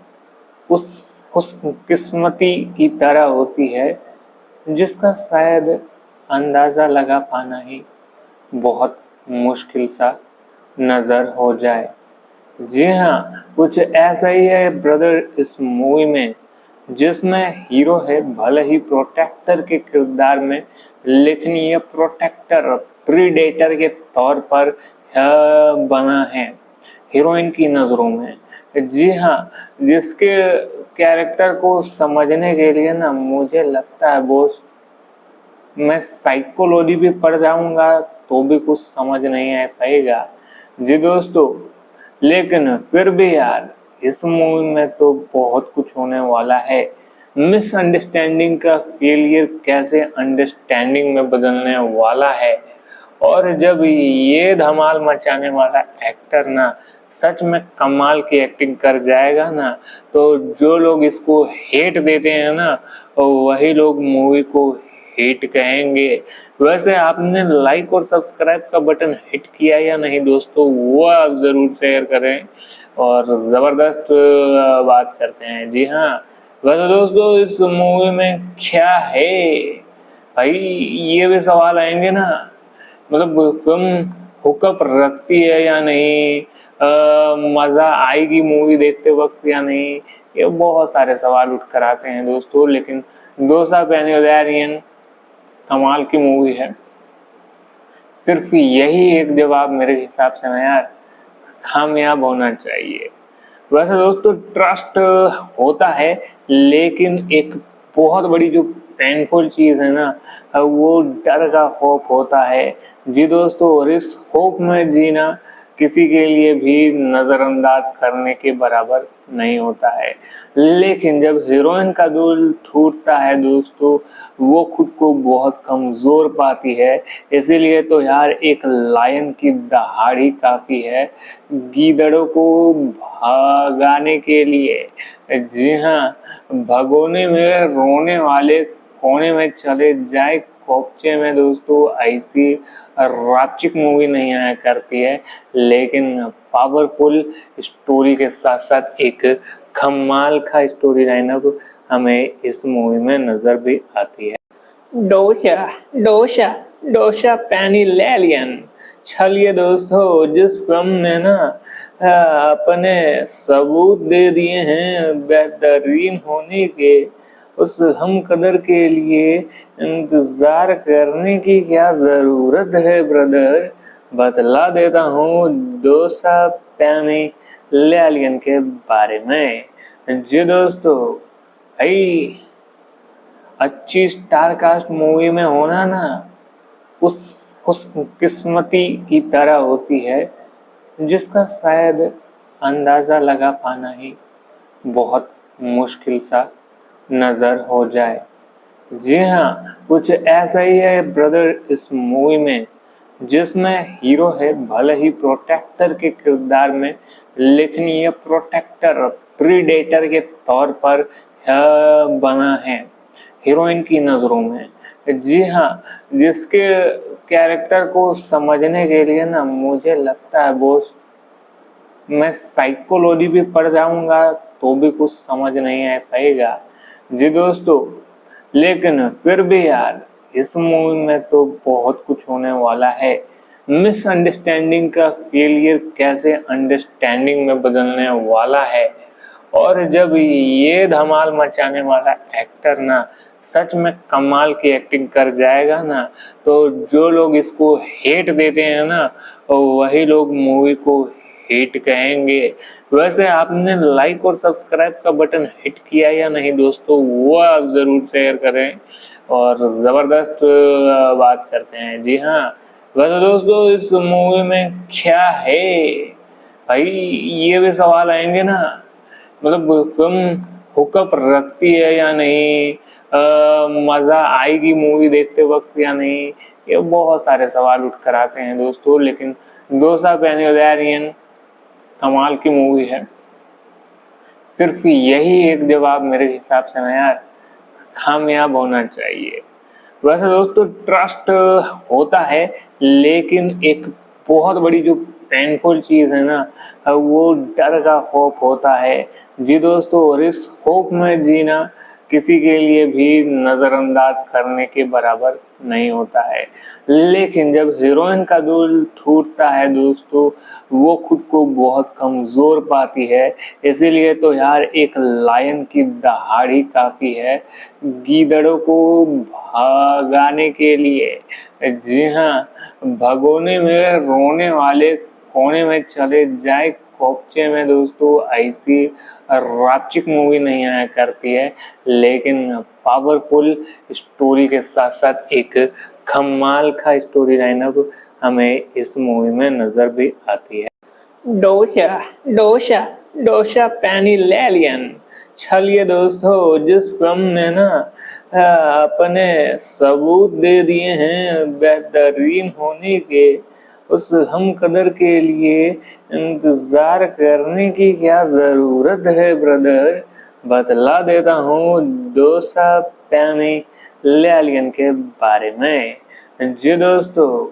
उस खुशकिस्मती की तरह होती है, जिसका शायद अंदाजा लगा पाना ही बहुत मुश्किल सा नजर हो जाए। जी हाँ, कुछ ऐसा ही है ब्रदर इस मूवी में, जिसमें हीरो है भले ही प्रोटेक्टर के किरदार में, लेकिन ये प्रोटेक्टर प्रीडेटर के तौर पर बना है हीरोइन की नजरों में। जी हाँ, जिसके कैरेक्टर को समझने के लिए ना मुझे लगता है बोस, मैं साइकोलॉजी भी पढ़ जाऊंगा तो भी कुछ समझ नहीं आ पाएगा। जी दोस्तों, लेकिन फिर भी यार इस मूवी में तो बहुत कुछ होने वाला है। मिसअंडरस्टैंडिंग का फेलियर कैसे अंडरस्टैंडिंग में बदलने वाला है, और जब ये धमाल मचाने वाला एक्टर ना सच में कमाल की एक्टिंग कर जाएगा ना, तो जो लोग इसको हेट देते हैं ना, वही लोग मूवी को हिट कहेंगे। वैसे आपने लाइक और सब्सक्राइब का बटन हिट किया या नहीं दोस्तों, वो आप जरूर शेयर करें। और जबरदस्त बात करते हैं। जी हाँ, वैसे दोस्तों इस मूवी में क्या है भाई, ये भी सवाल आएंगे ना। मतलब फिल्म हुकअप रखती है या नहीं, मजा आएगी मूवी देखते वक्त या नहीं, ये बहुत सारे सवाल उठ कर आते हैं दोस्तों। लेकिन दोसा पेनियोलैरियन कमाल की मूवी है। सिर्फ यही एक जवाब मेरे हिसाब से ना यार कामयाब होना चाहिए। वैसे दोस्तों ट्रस्ट होता है, लेकिन एक बहुत बड़ी जो पेनफुल चीज है ना, वो डर का खौफ होता है। जी दोस्तों, और इस खौफ में जीना किसी के लिए भी नजरअंदाज करने के बराबर नहीं होता है। लेकिन जब हीरोइन का दिल टूटता है दोस्तों, वो खुद को बहुत कमजोर पाती है। इसीलिए तो यार एक लायन की दहाड़ी काफी है गीदड़ों को भगाने के लिए। जी हाँ, भगोने में रोने वाले कोने में चले जाए कोपचे में दोस्तों, ऐसी रापचिक मूवी नहीं आया करती है, लेकिन पावरफुल स्टोरी के साथ साथ एक कमाल का स्टोरी लाइनअप हमें इस मूवी में नजर भी आती है। डोशा डोशा डोशा पेनिलेलियन। चलिए दोस्तों, जिस फिल्म ने ना अपने सबूत दे दिए हैं बेहतरीन होने के, उस हम कदर के लिए इंतजार करने की क्या जरूरत है ब्रदर। बतला देता हूँ डोसा पेनिलेलियन के बारे में। जी दोस्तों, भाई अच्छी स्टार कास्ट मूवी में होना ना उस किस्मती की तरह होती है, जिसका शायद अंदाजा लगा पाना ही बहुत मुश्किल सा नजर हो जाए। जी हाँ, कुछ ऐसा ही है ब्रदर इस मूवी में, जिसमें हीरो है भले ही प्रोटेक्टर के किरदार में, लेकिन ये प्रोटेक्टर प्रीडेटर के तौर पर बना है हीरोइन की नजरों में। जी हाँ, जिसके कैरेक्टर को समझने के लिए ना मुझे लगता है बोस, मैं साइकोलॉजी भी पढ़ जाऊंगा तो भी कुछ समझ नहीं आ पाएगा। जी दोस्तों, लेकिन फिर भी यार इस मूवी में तो बहुत कुछ होने वाला है। मिसअंडरस्टैंडिंग का फेलियर कैसे अंडरस्टैंडिंग में बदलने वाला है, और जब ये धमाल मचाने वाला एक्टर ना सच में कमाल की एक्टिंग कर जाएगा ना, तो जो लोग इसको हेट देते हैं ना, वही लोग मूवी को हिट कहेंगे। वैसे आपने लाइक और सब्सक्राइब का बटन हिट किया या नहीं दोस्तों, वो आप जरूर शेयर करें। और जबरदस्त बात करते हैं। जी हाँ, वैसे दोस्तों इस मूवी में क्या है भाई, ये भी सवाल आएंगे ना। मतलब फिल्म हुकअप रखती है या नहीं, मजा आएगी मूवी देखते वक्त या नहीं, ये बहुत सारे सवाल उठ कर आते हैं दोस्तों। लेकिन डोसा पेनियोलैरियन कमाल की मूवी है। सिर्फ यही एक जवाब मेरे हिसाब से ना यार कामयाब होना चाहिए। वैसे दोस्तों ट्रस्ट होता है, लेकिन एक बहुत बड़ी जो पेनफुल चीज है ना, वो डर का खौफ होता है। जी दोस्तों, और इस खौफ में जीना किसी के लिए भी नजरअंदाज करने के बराबर नहीं होता है। लेकिन जब हीरोइन का दिल टूटता है दोस्तों, वो खुद को बहुत कमजोर पाती है। इसीलिए तो यार एक लायन की दहाड़ी काफी है गीदड़ों को भगाने के लिए। जी हाँ, भगोने में रोने वाले कोने में चले जाए कोपचे में दोस्तों ऐसी रापचिक मूवी नहीं आया करती है, लेकिन पावरफुल स्टोरी के साथ साथ एक कमाल का स्टोरी लाइनअप हमें इस मूवी में नजर भी आती है। डोशा डोशा डोशा पैनी लेलियन। चलिए दोस्तों, जिस फिल्म ने ना अपने सबूत दे दिए हैं बेहतरीन होने के, उस हम कदर के लिए इंतजार करने की क्या जरूरत है ब्रदर। बतला देता हूँ डोसा पैनी लेलियन के बारे में। जी दोस्तों,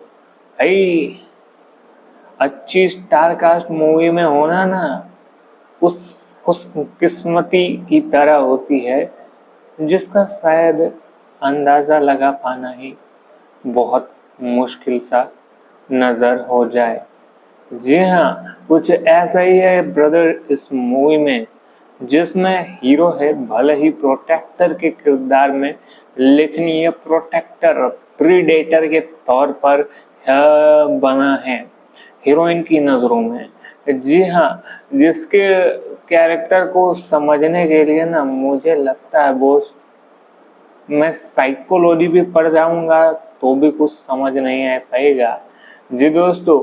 भाई अच्छी स्टार कास्ट मूवी में होना ना उस किस्मती की तरह होती है जिसका शायद अंदाजा लगा पाना ही बहुत मुश्किल सा नजर हो जाए। जी हाँ, कुछ ऐसा ही है ब्रदर इस मूवी में, जिसमें हीरो है भले ही प्रोटेक्टर के किरदार में, लेकिन ये प्रोटेक्टर प्रीडेटर के तौर पर बना है हीरोइन की नजरों में। जी हाँ, जिसके कैरेक्टर को समझने के लिए ना मुझे लगता है बोस मैं साइकोलॉजी भी पढ़ जाऊंगा तो भी कुछ समझ नहीं आ पाएगा। जी दोस्तों,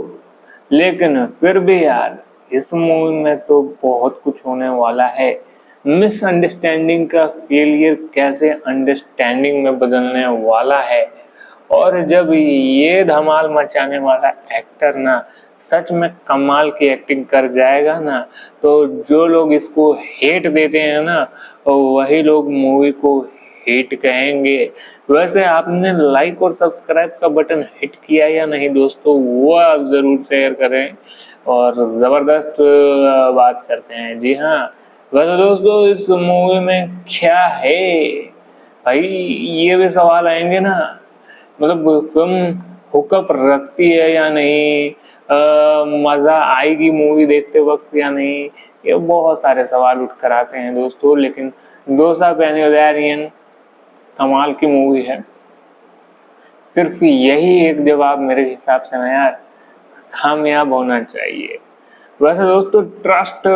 लेकिन फिर भी यार इस मूवी में तो बहुत कुछ होने वाला है। मिसअंडरस्टैंडिंग का फेलियर कैसे अंडरस्टैंडिंग में बदलने वाला है, और जब ये धमाल मचाने वाला एक्टर ना सच में कमाल की एक्टिंग कर जाएगा ना, तो जो लोग इसको हेट देते हैं ना वही लोग मूवी को हिट कहेंगे। वैसे आपने लाइक और सब्सक्राइब का बटन हिट किया या नहीं दोस्तों, वो आप जरूर शेयर करें और जबरदस्त बात करते हैं। जी हाँ, वैसे दोस्तों इस मूवी में क्या है भाई, ये भी सवाल आएंगे ना, मतलब फिल्म हुकअप रखती है या नहीं, मजा आएगी मूवी देखते वक्त या नहीं, ये बहुत सारे सवाल उठ कर आते हैं दोस्तों। लेकिन डोसा पैनियोलैरियन कमाल की मूवी है, सिर्फ यही एक जवाब मेरे हिसाब से ना यार कामयाब होना चाहिए। वैसे दोस्तों ट्रस्ट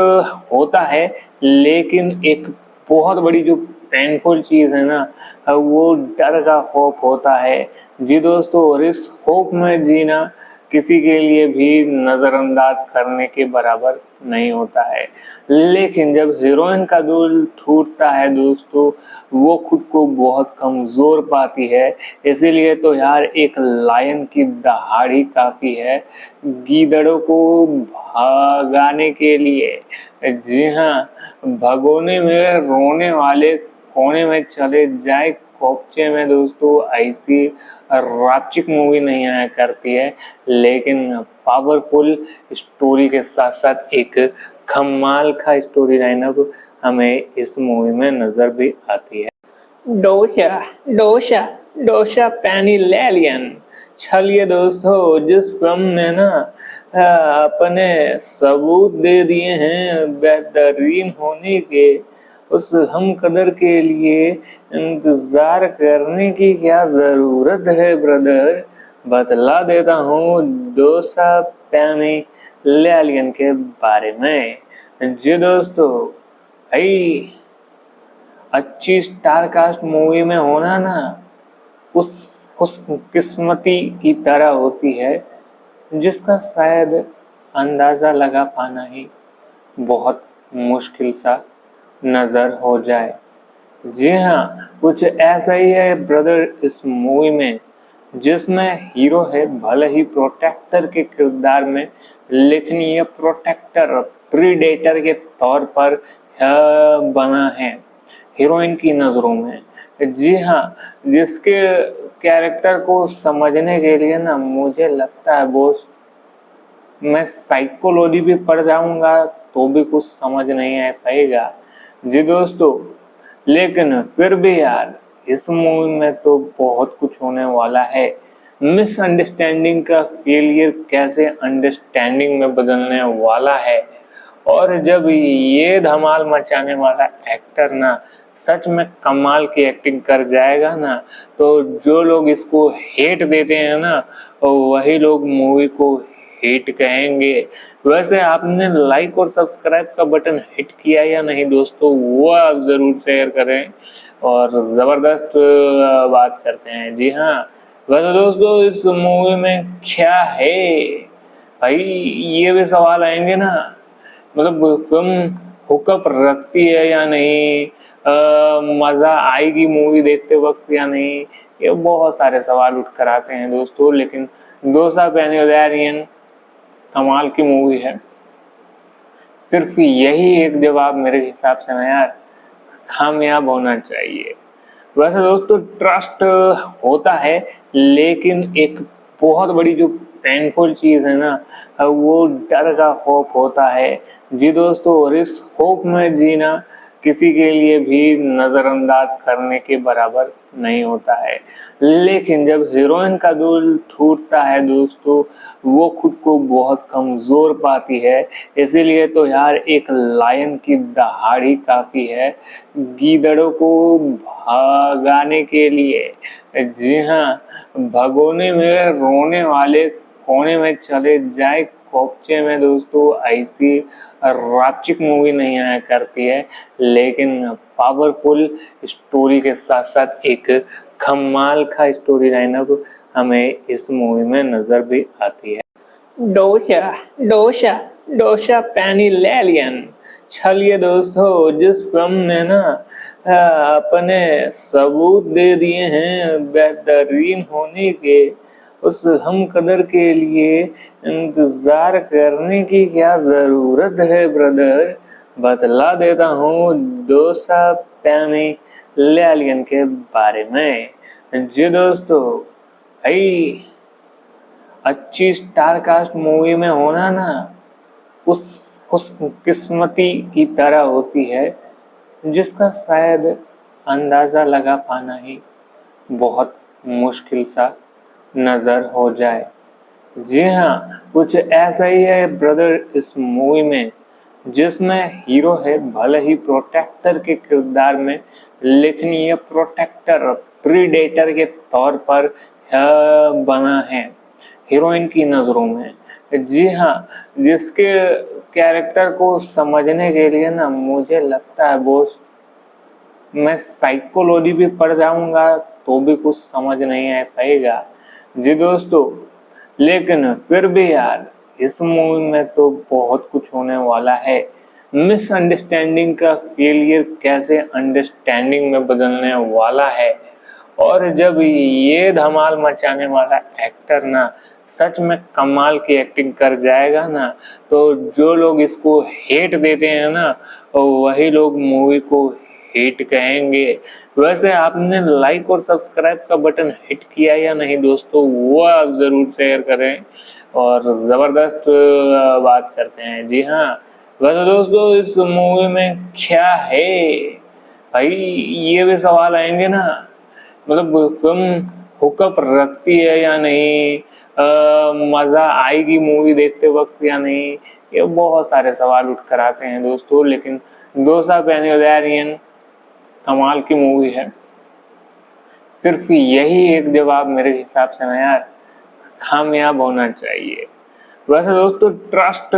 होता है, लेकिन एक बहुत बड़ी जो पेनफुल चीज है ना वो डर का खौफ होता है। जी दोस्तों, और इस खौफ में जीना किसी के लिए भी नजरअंदाज करने के बराबर नहीं होता है। लेकिन जब हीरोइन का दिल टूटता है दोस्तों, वो खुद को बहुत कमजोर पाती है। इसीलिए तो यार एक लायन की दहाड़ी काफी है गीदड़ों को भगाने के लिए। जी हाँ, भगोने में रोने वाले कोने में चले जाए कोपचे में दोस्तों ऐसी रापचिक मूवी नहीं आया करती है, लेकिन पावरफुल स्टोरी के साथ साथ एक कमाल का स्टोरी लाइनअप हमें इस मूवी में नजर भी आती है। डोशा डोशा डोशा पैनी लेलियन। चलिए दोस्तों, जिस फिल्म ने ना अपने सबूत दे दिए हैं बेहतरीन होने के, उस हम कदर के लिए इंतजार करने की क्या जरूरत है ब्रदर। बतला देता हूँ डोसा पैनी लेलियन के बारे में। जी दोस्तों, भाई अच्छी स्टार कास्ट मूवी में होना ना उस किस्मती की तरह होती है जिसका शायद अंदाजा लगा पाना ही बहुत मुश्किल सा नजर हो जाए। जी हाँ, कुछ ऐसा ही है ब्रदर इस मूवी में, जिसमें हीरो है भले ही प्रोटेक्टर के किरदार में, लेकिन ये प्रोटेक्टर प्रीडेटर के तौर पर बना है हीरोइन की नजरों में। जी हाँ, जिसके कैरेक्टर को समझने के लिए ना मुझे लगता है बोस मैं साइकोलॉजी भी पढ़ जाऊंगा तो भी कुछ समझ नहीं आ पाएगा। जी दोस्तों, लेकिन फिर भी यार इस मूवी में तो बहुत कुछ होने वाला है। मिसअंडरस्टैंडिंग का फेलियर कैसे अंडरस्टैंडिंग में बदलने वाला है, और जब ये धमाल मचाने वाला एक्टर ना सच में कमाल की एक्टिंग कर जाएगा ना, तो जो लोग इसको हेट देते हैं ना, वही लोग मूवी को हिट कहेंगे। वैसे आपने लाइक और सब्सक्राइब का बटन हिट किया या नहीं दोस्तों, वो आप जरूर शेयर करें। और जबरदस्त बात करते हैं। जी हाँ, वैसे दोस्तों इस मूवी में क्या है भाई, ये भी सवाल आएंगे ना। मतलब फिल्म हुकअप रखती है या नहीं, मजा आएगी मूवी देखते वक्त या नहीं, ये बहुत सारे सवाल उठ कर आते हैं दोस्तों। लेकिन दोसा पेनियरियन कमाल की मूवी है। सिर्फ यही एक जवाब मेरे हिसाब से ना यार कामयाब होना चाहिए। वैसे दोस्तों ट्रस्ट होता है, लेकिन एक बहुत बड़ी जो पेनफुल चीज है ना, वो डर का खौफ होता है। जी दोस्तों, और इस खौफ में जीना किसी के लिए भी नजरअंदाज करने के बराबर नहीं होता है। लेकिन जब हीरोइन का दिल टूटता है दोस्तों, वो खुद को बहुत कमजोर पाती है। इसीलिए तो यार एक लायन की दहाड़ी काफी है गीदड़ों को भगाने के लिए। जी हाँ, भगोने में रोने वाले कोने में चले जाए कोपचे में दोस्तों, ऐसी राचिक मूवी नहीं आया करती है। लेकिन पावरफुल स्टोरी के साथ साथ एक कमाल का स्टोरी लाइनअप हमें इस मूवी में नजर भी आती है। डोसा डोसा डोसा पेनिलेलियन। चलिए दोस्तों, जिस फिल्म ने ना अपने सबूत दे दिए हैं बेहतरीन होने के, उस हम कदर के लिए इंतजार करने की क्या जरूरत है ब्रदर। बतला देता हूँ डोसा पेनिलेलियन के बारे में। जी दोस्तों, भाई अच्छी स्टार कास्ट मूवी में होना ना उस खुशकिस्मती की तरह होती है, जिसका शायद अंदाजा लगा पाना ही बहुत मुश्किल सा नजर हो जाए। जी हाँ, कुछ ऐसा ही है ब्रदर इस मूवी में, जिसमें हीरो है भले ही प्रोटेक्टर के किरदार में, लेकिन ये प्रोटेक्टर प्रीडेटर के तौर पर बना है हीरोइन की नजरों में। जी हाँ, जिसके कैरेक्टर को समझने के लिए ना मुझे लगता है बोस मैं साइकोलॉजी भी पढ़ जाऊंगा तो भी कुछ समझ नहीं आ पाएगा। जी दोस्तों, लेकिन फिर भी यार इस मूवी में तो बहुत कुछ होने वाला है। मिसअंडरस्टैंडिंग का फेलियर कैसे अंडरस्टैंडिंग में बदलने वाला है, और जब ये धमाल मचाने वाला एक्टर ना सच में कमाल की एक्टिंग कर जाएगा ना, तो जो लोग इसको हेट देते हैं ना, वही लोग मूवी को हिट कहेंगे। वैसे आपने लाइक और सब्सक्राइब का बटन हिट किया या नहीं दोस्तों, वो आप जरूर शेयर करें। और जबरदस्त बात करते हैं। जी हाँ, वैसे दोस्तों इस मूवी में क्या है भाई, ये भी सवाल आएंगे ना। मतलब फिल्म हुकअप रखती है या नहीं, मजा आएगी मूवी देखते वक्त या नहीं, ये बहुत सारे सवाल उठ कर आते हैं दोस्तों। लेकिन डोसा पेनियरियन कमाल की मूवी है। सिर्फ यही एक जवाब मेरे हिसाब से ना यार कामयाब होना चाहिए। वैसे दोस्तों ट्रस्ट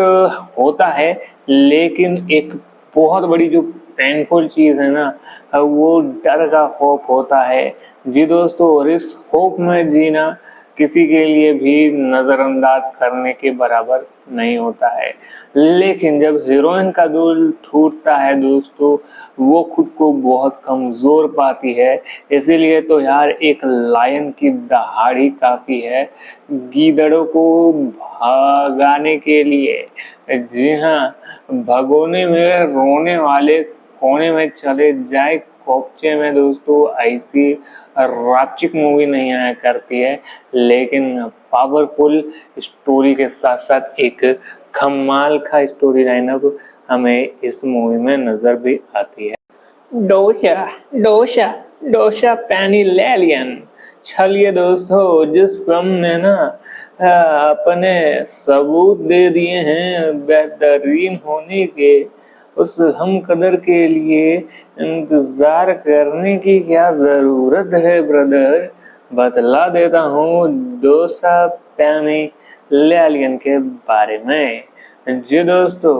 होता है, लेकिन एक बहुत बड़ी जो पेनफुल चीज है ना, वो डर का खौफ होता है। जी दोस्तों, और इस खौफ में जीना किसी के लिए भी नजरअंदाज करने के बराबर नहीं होता है। लेकिन जब हीरोइन का दिल टूटता है दोस्तों, वो खुद को बहुत कमजोर पाती है। इसीलिए तो यार एक लायन की दहाड़ी काफी है गीदड़ों को भगाने के लिए। जी हाँ, भगोने में रोने वाले कोने में चले जाए कोपचे में दोस्तों, ऐसी राचिक मूवी नहीं आया करती है। लेकिन पावरफुल स्टोरी के साथ साथ एक कमाल का स्टोरी लाइनअप हमें इस मूवी में नजर भी आती है। डोशा डोशा डोशा पैनी ले लियन। चलिए दोस्तों, जिस फिल्म ने ना अपने सबूत दे दिए हैं बेहतरीन होने के, उस हम कदर के लिए इंतजार करने की क्या जरूरत है ब्रदर। बतला देता हूँ डोसा पैनी ले के बारे में। जी दोस्तों,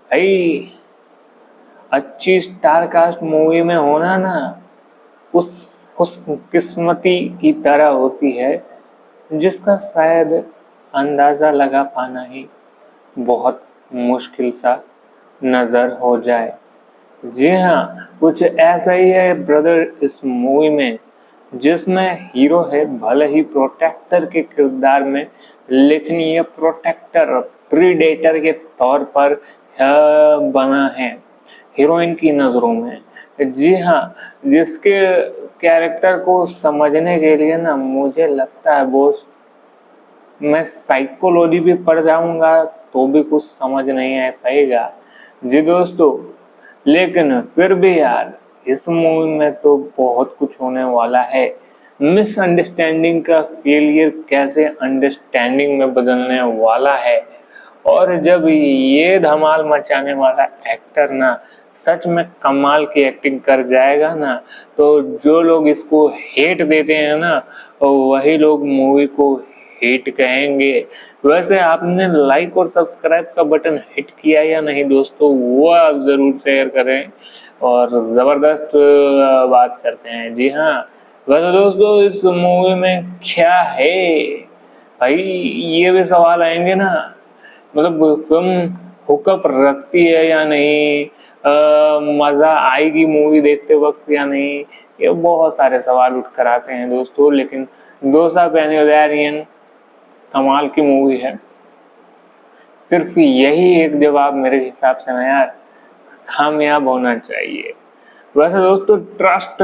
भाई अच्छी स्टार कास्ट मूवी में होना ना उस खुशकिस्मती की तरह होती है जिसका शायद अंदाजा लगा पाना ही बहुत मुश्किल सा नजर हो जाए। जी हाँ, कुछ ऐसा ही है ब्रदर इस मूवी में, जिसमें हीरो है भले ही प्रोटेक्टर के किरदार में, लेकिन ये प्रोटेक्टर प्रीडेटर के तौर पर बना है हीरोइन की नजरों में। जी हाँ, जिसके कैरेक्टर को समझने के लिए ना मुझे लगता है बोस मैं साइकोलॉजी भी पढ़ जाऊंगा तो भी कुछ समझ नहीं आ पाएगा। जी दोस्तों, लेकिन फिर भी यार इस मूवी में तो बहुत कुछ होने वाला है। मिसअंडरस्टैंडिंग का फेलियर कैसे अंडरस्टैंडिंग में बदलने वाला है, और जब ये धमाल मचाने वाला एक्टर ना सच में कमाल की एक्टिंग कर जाएगा ना, तो जो लोग इसको हेट देते हैं ना वही लोग मूवी को हिट कहेंगे। वैसे आपने लाइक और सब्सक्राइब का बटन हिट किया या नहीं दोस्तों, वो आप जरूर शेयर करें और जबरदस्त बात करते हैं। जी हाँ, वैसे दोस्तों इस मूवी में क्या है भाई, ये भी सवाल आएंगे ना, मतलब फिल्म हुकअप रखती है या नहीं, मजा आएगी मूवी देखते वक्त या नहीं, ये बहुत सारे सवाल उठ कर आते हैं दोस्तों। लेकिन डोसा पैनियोलियन कमाल की मूवी है, सिर्फ यही एक जवाब मेरे हिसाब से ना यार कामयाब होना चाहिए। वैसे दोस्तों ट्रस्ट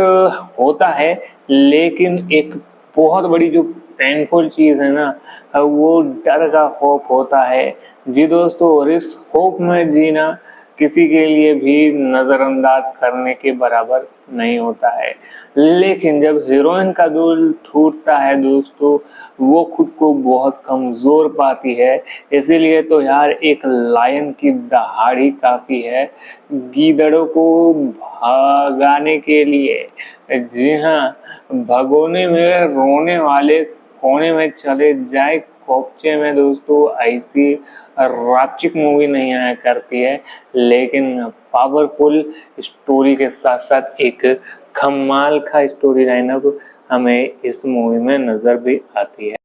होता है, लेकिन एक बहुत बड़ी जो पेनफुल चीज है ना वो डर का होप होता है। जी दोस्तों, और इस होप में जीना किसी के लिए भी नजरअंदाज करने के बराबर नहीं होता है। लेकिन जब हीरोइन का दिल टूटता है दोस्तों, वो खुद को बहुत कमजोर पाती है। इसीलिए तो यार एक लायन की दहाड़ी काफी है गीदड़ों को भगाने के लिए। जी हाँ, भगोने में रोने वाले कोने में चले जाए कोपचे में दोस्तों, ऐसी रापचिक मूवी नहीं आया करती है, लेकिन पावरफुल स्टोरी के साथ साथ एक कमाल का स्टोरी लाइनअप हमें इस मूवी में नजर भी आती है।